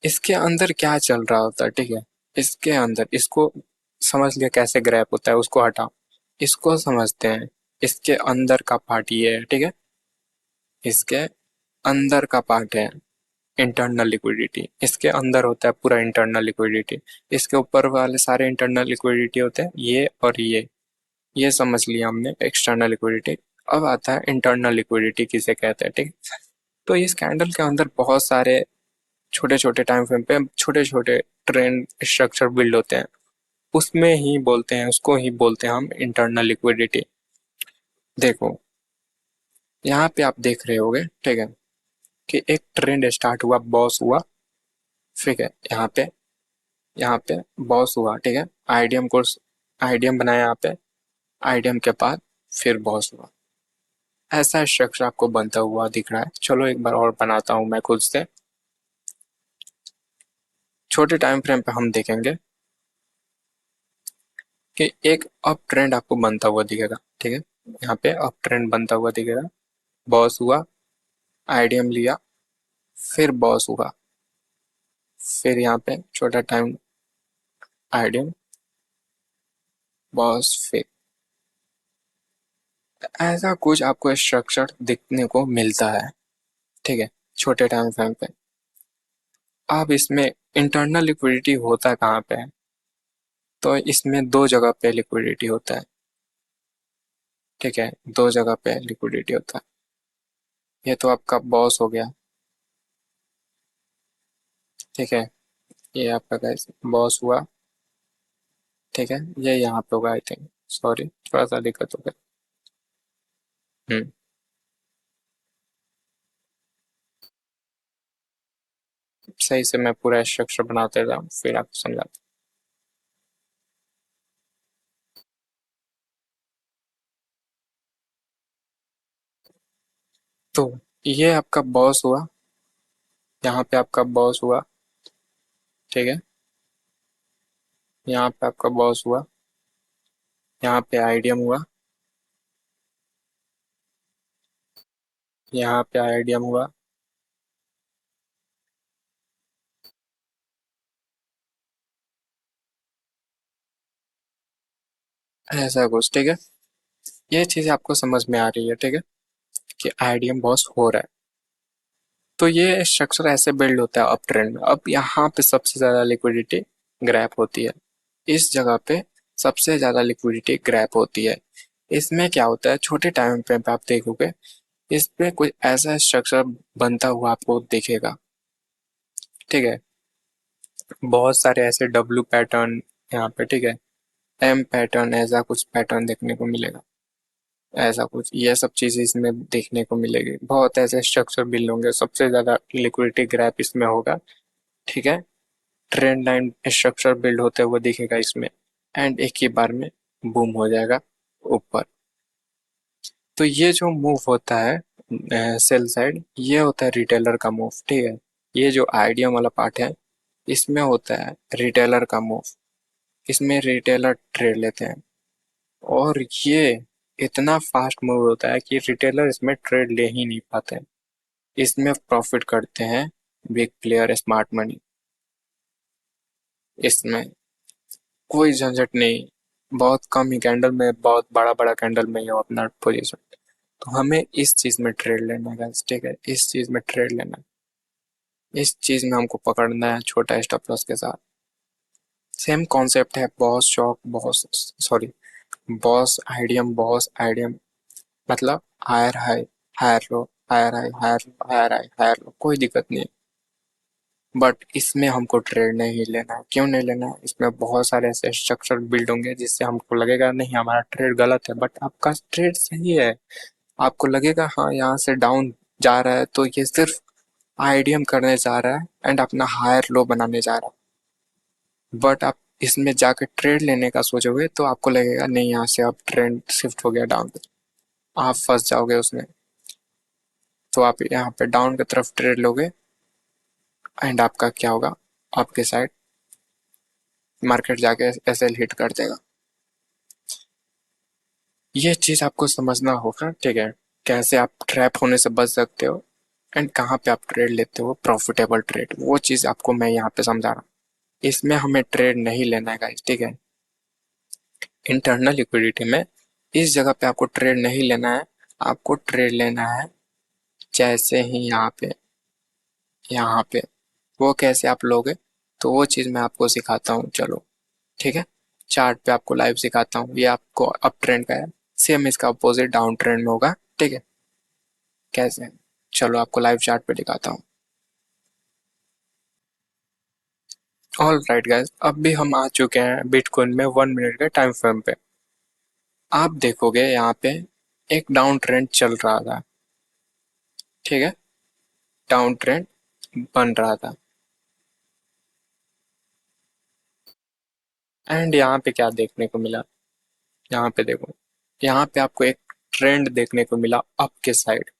इसके अंदर क्या चल रहा होता है? ठीक है, इसके अंदर इसको समझ लिया कैसे ग्रैप होता है, उसको हटाओ। इसको समझते हैं। इसके अंदर का पार्ट ये है। ठीक है, इसके अंदर का पार्ट है इंटरनल लिक्विडिटी। इसके अंदर होता है पूरा इंटरनल लिक्विडिटी। इसके ऊपर वाले सारे इंटरनल लिक्विडिटी होते हैं, ये और ये समझ लिया हमने एक्सटर्नल लिक्विडिटी। अब आता है इंटरनल लिक्विडिटी किसे कहते हैं। ठीक, तो इस कैंडल के अंदर बहुत सारे छोटे छोटे टाइम फ्रेम पे छोटे छोटे ट्रेंड स्ट्रक्चर बिल्ड होते हैं। उसमें ही बोलते हैं, उसको ही बोलते हैं हम इंटरनल लिक्विडिटी। देखो, यहाँ पे आप देख रहे होगे। ठीक है, कि एक ट्रेंड स्टार्ट हुआ, बॉस हुआ। ठीक है, यहाँ पे बॉस हुआ। ठीक है, आईडीएम कोर्स, आईडीएम बनाया यहाँ पे। आईडीएम के बाद फिर बॉस हुआ। ऐसा स्ट्रक्चर आपको बनता हुआ दिख रहा है। चलो एक बार और बनाता हूँ मैं खुद से। छोटे टाइम फ्रेम पे हम देखेंगे कि एक अप ट्रेंड आपको बनता हुआ दिखेगा। ठीक है, यहाँ पे अप ट्रेंड बनता हुआ दिखेगा। बॉस हुआ, आईडीएम लिया, फिर बॉस हुआ, फिर यहाँ पे छोटा टाइम आईडीएम, बॉस, फिर ऐसा कुछ आपको स्ट्रक्चर दिखने को मिलता है। ठीक है, छोटे टाइम फ्रेम पे। अब इसमें इंटरनल लिक्विडिटी होता कहाँ पे है? तो इसमें दो जगह पे लिक्विडिटी होता है। ठीक है, दो जगह पे लिक्विडिटी होता है। ये तो आपका बॉस हो गया। ठीक है, ये आपका गाइस बॉस हुआ। ठीक है, ये यहाँ पे होगा आई थिंक। सॉरी, थोड़ा सा दिक्कत हो गया। हम्म, सही से मैं पूरा स्ट्रक्चर बनाते था फिर आपको समझाता। तो ये आपका बॉस हुआ, यहाँ पे आपका बॉस हुआ। ठीक है, यहाँ पे आपका बॉस हुआ, यहाँ पे आईडीएम हुआ, यहाँ पे आईडीएम हुआ, ऐसा कुछ। ठीक है, ये चीज आपको समझ में आ रही है। ठीक है, कि आईडीएम बॉस हो रहा है। तो ये स्ट्रक्चर ऐसे बिल्ड होता है अप ट्रेंड में। अब यहाँ पे सबसे ज्यादा लिक्विडिटी ग्रैप होती है। इस जगह पे सबसे ज्यादा लिक्विडिटी ग्रैप होती है। इसमें क्या होता है, छोटे टाइम पे आप देखोगे, इस पे कोई ऐसा स्ट्रक्चर बनता हुआ आपको दिखेगा। ठीक है, बहुत सारे ऐसे डब्ल्यू पैटर्न यहाँ पे। ठीक है, एम पैटर्न, ऐसा कुछ पैटर्न देखने को मिलेगा। ऐसा कुछ ये सब चीज़ इसमें देखने को मिलेगी। बहुत ऐसे स्ट्रक्चर बिल्ड होंगे, सबसे ज़्यादा लिक्विडिटी ग्रैप इसमें होगा। ठीक है, ट्रेंड लाइन स्ट्रक्चर बिल्ड होते हुए दिखेगा इसमें, एंड एक ही बार में बूम हो जाएगा ऊपर। तो ये जो मूव होता है सेल साइड, ये होता है रिटेलर का मूव। ठीक है, ये जो आइडियम वाला पार्ट है इसमें होता है रिटेलर का मूव। इसमें रिटेलर ट्रेड लेते हैं, और ये इतना फास्ट मूव होता है कि रिटेलर इसमें ट्रेड ले ही नहीं पाते हैं। इसमें प्रॉफिट करते हैं बिग प्लेयर स्मार्ट मनी। इसमें कोई झंझट नहीं, बहुत कम ही कैंडल में, बहुत बड़ा बड़ा कैंडल में ही हो अपना पोजीशन। तो हमें इस चीज में ट्रेड लेना है guys, ठीक है, इस चीज में ट्रेड लेना है, इस चीज में हमको पकड़ना है छोटा स्टॉप लॉस के साथ। सेम कॉन्सेप्ट है बॉस शॉक, बॉस सॉरी बॉस आइडियम, मतलब higher high, higher low, higher high, higher low, higher high, higher low, कोई दिक्कत नहीं है। बट इसमें हमको ट्रेड नहीं लेना है। क्यों नहीं लेना है? इसमें बहुत सारे ऐसे स्ट्रक्चर बिल्ड होंगे जिससे हमको लगेगा नहीं हमारा ट्रेड गलत है, बट आपका ट्रेड सही है। आपको लगेगा हाँ यहाँ से डाउन जा रहा है तो ये सिर्फ आईडीएम करने जा रहा है एंड अपना हायर लो बनाने जा रहा है। बट आप इसमें जाकर ट्रेड लेने का सोचोगे तो आपको लगेगा नहीं यहाँ से अब ट्रेंड शिफ्ट हो गया डाउन पे, आप फंस जाओगे उसमें। तो आप यहाँ पे डाउन की तरफ ट्रेड लोगे एंड आपका क्या होगा, आपके साइड मार्केट जाके एसएल हिट कर देगा। ये चीज आपको समझना होगा, ठीक है, कैसे आप ट्रैप होने से बच सकते हो एंड कहाँ पे आप ट्रेड लेते हो प्रॉफिटेबल ट्रेड, वो चीज आपको मैं यहाँ पे समझा रहा हूँ। इसमें हमें ट्रेड नहीं लेना है गाइस, ठीक है। इंटरनल लिक्विडिटी में इस जगह पे आपको ट्रेड नहीं लेना है। आपको ट्रेड लेना है जैसे ही यहाँ पे वो कैसे आप लोगे, तो वो चीज मैं आपको सिखाता हूँ, चलो ठीक है। चार्ट पे आपको लाइव सिखाता हूँ, ये आपको अप ट्रेंड का है, सेम इसका अपोजिट डाउन ट्रेंड में होगा, ठीक है। कैसे, चलो आपको लाइव चार्ट पे दिखाता हूँ। ऑल राइट गाइस, अब भी हम आ चुके हैं बिटकॉइन में 1 मिनट के टाइम फ्रेम पे। आप देखोगे यहाँ पे एक डाउन ट्रेंड चल रहा था, ठीक है, डाउन ट्रेंड बन रहा था। एंड यहाँ पे क्या देखने को मिला, यहाँ पे देखो, यहाँ पे आपको एक ट्रेंड देखने को मिला अप के साइड,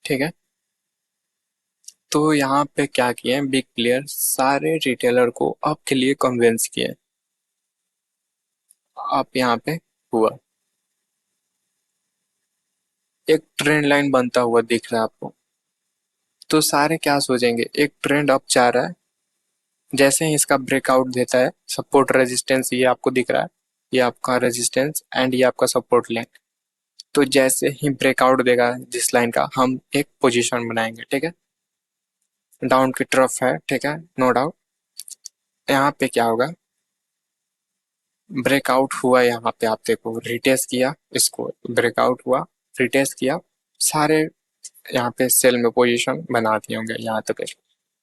ठीक है। तो यहाँ पे क्या किए बिग प्लेयर, सारे रिटेलर को अप के लिए कन्विंस किए। अप यहाँ पे हुआ, एक ट्रेंड लाइन बनता हुआ दिख रहा है आपको। तो सारे क्या सोचेंगे, एक ट्रेंड अप जा रहा है, जैसे ही इसका ब्रेकआउट देता है सपोर्ट रेजिस्टेंस, ये आपको दिख रहा है, ये आपका रेजिस्टेंस एंड ये आपका सपोर्ट लाइन। तो जैसे ही ब्रेकआउट देगा जिस लाइन का, हम एक पोजीशन बनाएंगे, ठीक है। डाउन की तरफ है, ठीक है, नो डाउट। यहाँ पे क्या होगा, ब्रेकआउट हुआ, यहाँ पे आप देखो रिटेस्ट किया इसको, ब्रेकआउट हुआ, रिटेस्ट किया, सारे यहाँ पे सेल में पोजीशन बना दिए होंगे यहाँ तक,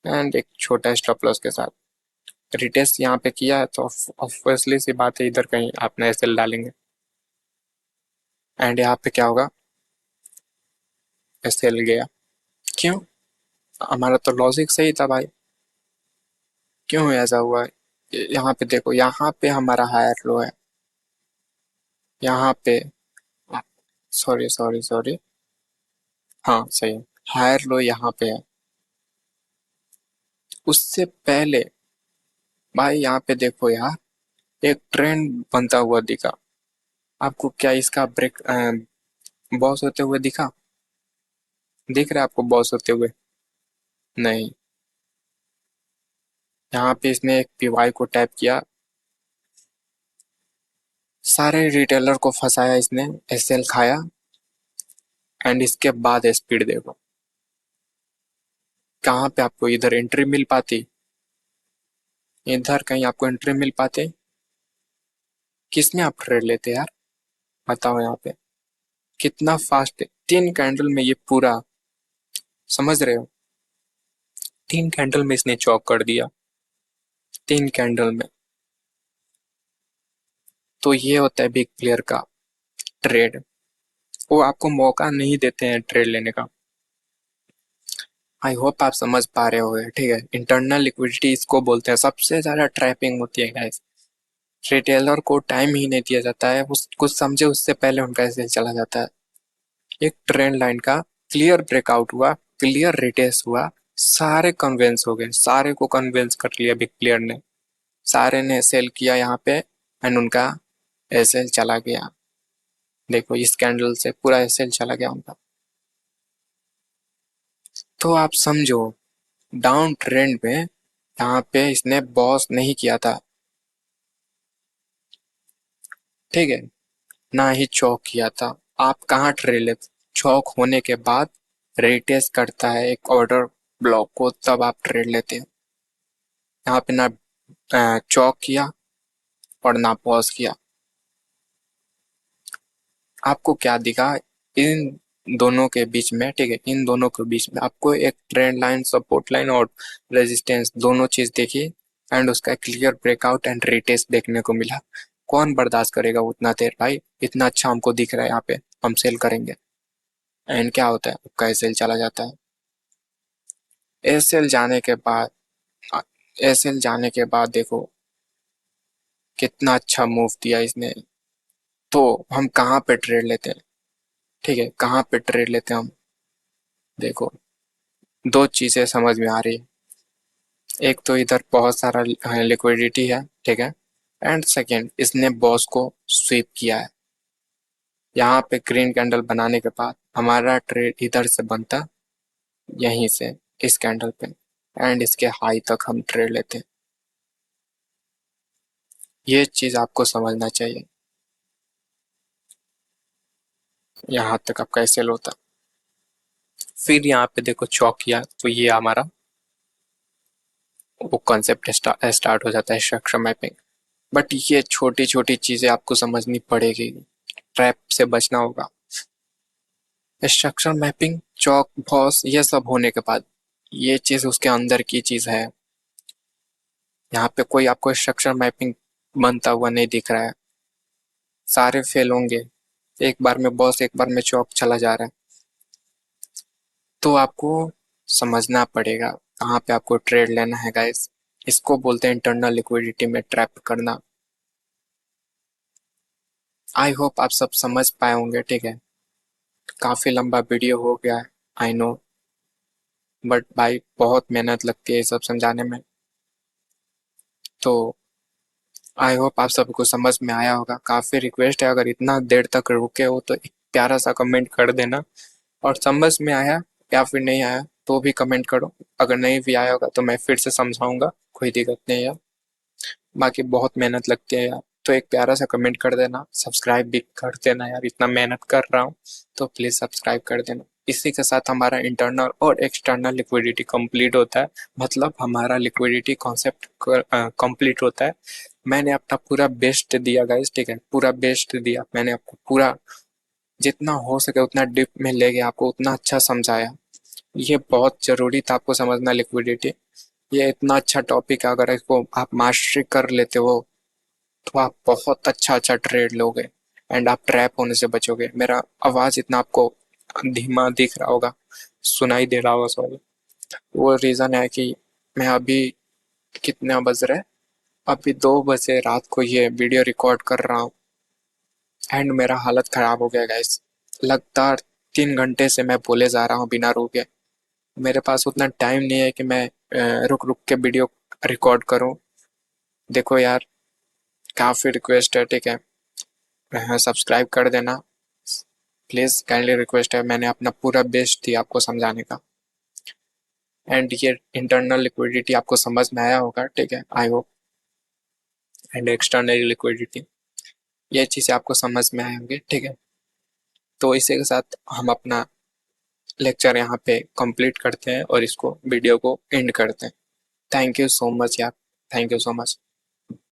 एंड एक छोटा स्टॉप लॉस के साथ रिटेस्ट यहाँ पे किया है, तो ऑब्वियसली सी बात है इधर कहीं आप नए सेल डालेंगे एंड यहाँ पे क्या होगा, सेल गया। क्यों, हमारा तो लॉजिक सही था भाई, क्यों ऐसा हुआ है? यहाँ पे देखो, यहाँ पे हमारा हायर लो है, यहाँ पे, सॉरी सॉरी सॉरी, हाँ सही है, हायर लो यहाँ पे है। उससे पहले भाई यहाँ पे देखो यार, एक ट्रेंड बनता हुआ दिखा आपको, क्या इसका ब्रेक बॉस होते हुए दिखा, दिख रहा है आपको बॉस होते हुए? नहीं, यहाँ पे इसने एक पीवाई को टैप किया, सारे रिटेलर को फंसाया इसने, एसएल खाया, एंड इसके बाद स्पीड देखो, कहाँ पे आपको इधर एंट्री मिल पाती, इधर कहीं आपको एंट्री मिल पाते, किसमें आप ट्रेड लेते यार, बताओ यहाँ पे कितना फास्ट है, 3 कैंडल में ये पूरा, समझ रहे हो, 3 कैंडल में इसने चौक कर दिया, 3 कैंडल में। तो ये होता है बिग प्लेयर का ट्रेड। वो आपको मौका नहीं देते हैं ट्रेड लेने का। आई होप आप समझ पा रहे होगे, ठीक है। इंटरनल लिक्विडिटी इसको बोलते हैं। सबसे ज्यादा ट्रैपिंग होती है गाइस। रिटेलर को टाइम ही नहीं दिया जाता है, उस कुछ समझे उससे पहले उनका ऐसे चला जाता है। एक ट्रेंड लाइन का क्लियर ब्रेकआउट हुआ, क्लियर रिटेस्ट हुआ, सारे कन्वेंस हो गए, सारे को कन्वेंस कर लिया बिग प्लेयर ने। सारे ने सेल किया यहाँ पे एंड उनका एसएल चला गया। देखो इस कैंडल से पूरा एसएल चला गया उनका। तो आप समझो डाउन ट्रेंड में यहाँ पे इसने बॉस नहीं किया था, ठीक है, ना ही चौक किया था। आप कहाँ ट्रेड लेते? चौक होने के बाद रिटेस्ट करता है एक ऑर्डर ब्लॉक को, तब आप ट्रेड लेते हैं। यहाँ पे ना चौक किया और ना पॉज किया। आपको क्या दिखा इन दोनों के बीच में, ठीक है, इन दोनों के बीच में आपको एक ट्रेंड लाइन, सपोर्ट लाइन और रेजिस्टेंस दोनों चीज देखी एंड उसका क्लियर ब्रेकआउट एंड रिटेस्ट देखने को मिला। कौन बर्दाश्त करेगा उतना देर भाई? इतना अच्छा हमको दिख रहा है यहाँ पे, हम सेल करेंगे। एंड क्या होता है, आपका एसएल चला जाता है। एसएल जाने के बाद, एसएल जाने के बाद देखो कितना अच्छा मूव दिया इसने। तो हम कहाँ पे ट्रेड लेते हैं, ठीक है, कहाँ पे ट्रेड लेते हैं हम? देखो दो चीजें समझ में आ रही है। एक तो इधर बहुत सारा लिक्विडिटी है, ठीक है, एंड सेकेंड इसने बॉस को स्वीप किया है। यहाँ पे ग्रीन कैंडल बनाने के बाद हमारा ट्रेड इधर से बनता, यहीं से इस कैंडल पे, एंड इसके हाई तक हम ट्रेड लेते हैं। ये चीज आपको समझना चाहिए। यहाँ तक आपका एसएल होता। फिर यहाँ पे देखो चौक किया, तो ये हमारा वो कॉन्सेप्ट स्टार्ट हो जाता है स्ट्रक्चर मैपिंग। बट ये छोटी छोटी चीजें आपको समझनी पड़ेगी, ट्रैप से बचना होगा। स्ट्रक्चर मैपिंग, चौक, बॉस, ये सब होने के बाद ये चीज उसके अंदर की चीज है। यहाँ पे कोई आपको स्ट्रक्चर मैपिंग बनता हुआ नहीं दिख रहा है। सारे फेल होंगे, एक बार में बॉस एक बार में चौक चला जा रहा है। तो आपको समझना पड़ेगा कहाँ पे आपको ट्रेड लेना है गाइस। इसको बोलते हैं इंटरनल लिक्विडिटी में ट्रैप करना। आई होप आप सब समझ पाए होंगे, ठीक है। काफी लंबा वीडियो हो गया है, आई नो, बट भाई बहुत मेहनत लगती है ये सब समझाने में। तो आई होप आप सबको समझ में आया होगा। काफी रिक्वेस्ट है, अगर इतना देर तक रुके हो तो एक प्यारा सा कमेंट कर देना, और समझ में आया या फिर नहीं आया तो भी कमेंट करो। अगर नहीं भी आया होगा तो मैं फिर से समझाऊंगा, कोई दिक्कत नहीं है। बाकी बहुत मेहनत लगती है यार, तो एक प्यारा सा कमेंट कर देना, सब्सक्राइब भी कर देना यार, इतना मेहनत कर रहा हूँ तो प्लीज सब्सक्राइब कर देना। इसी के साथ हमारा इंटरनल और एक्सटर्नल लिक्विडिटी कंप्लीट होता है, मतलब हमारा लिक्विडिटी कॉन्सेप्ट कंप्लीट होता है। मैंने अपना पूरा बेस्ट दिया गाइस, ठीक है, पूरा बेस्ट दिया मैंने आपको, पूरा जितना हो सके उतना डिप में ले गया, आपको उतना अच्छा समझाया। ये बहुत जरूरी था आपको समझना लिक्विडिटी। ये इतना अच्छा टॉपिक है, अगर इसको आप मास्टरी कर लेते हो तो आप बहुत अच्छा अच्छा ट्रेड लोगे एंड आप ट्रैप होने से बचोगे। मेरा आवाज इतना आपको धीमा दिख रहा होगा, सुनाई दे रहा होगा, सॉरी, वो रीजन है कि मैं अभी, कितने बज रहे, अभी 2 बजे रात को ये वीडियो रिकॉर्ड कर रहा हूँ एंड मेरा हालत खराब हो गया गाइस। लगातार 3 घंटे से मैं बोले जा रहा हूँ बिना रुके। मेरे पास उतना टाइम नहीं है कि मैं रुक रुक के वीडियो रिकॉर्ड करूँ। देखो यार, काफी रिक्वेस्ट है, ठीक है, सब्सक्राइब कर देना प्लीज, काइंडली रिक्वेस्ट है। मैंने अपना पूरा बेस्ट दिया आपको समझाने का। एंड ये इंटरनल लिक्विडिटी आपको समझ में आया होगा, ठीक है, I hope. And external liquidity, ये चीजें आपको समझ में आए होंगे, ठीक है। तो इसी के साथ हम अपना लेक्चर यहाँ पे कंप्लीट करते हैं और इसको वीडियो को एंड करते हैं। थैंक यू सो मच यार, थैंक यू सो मच।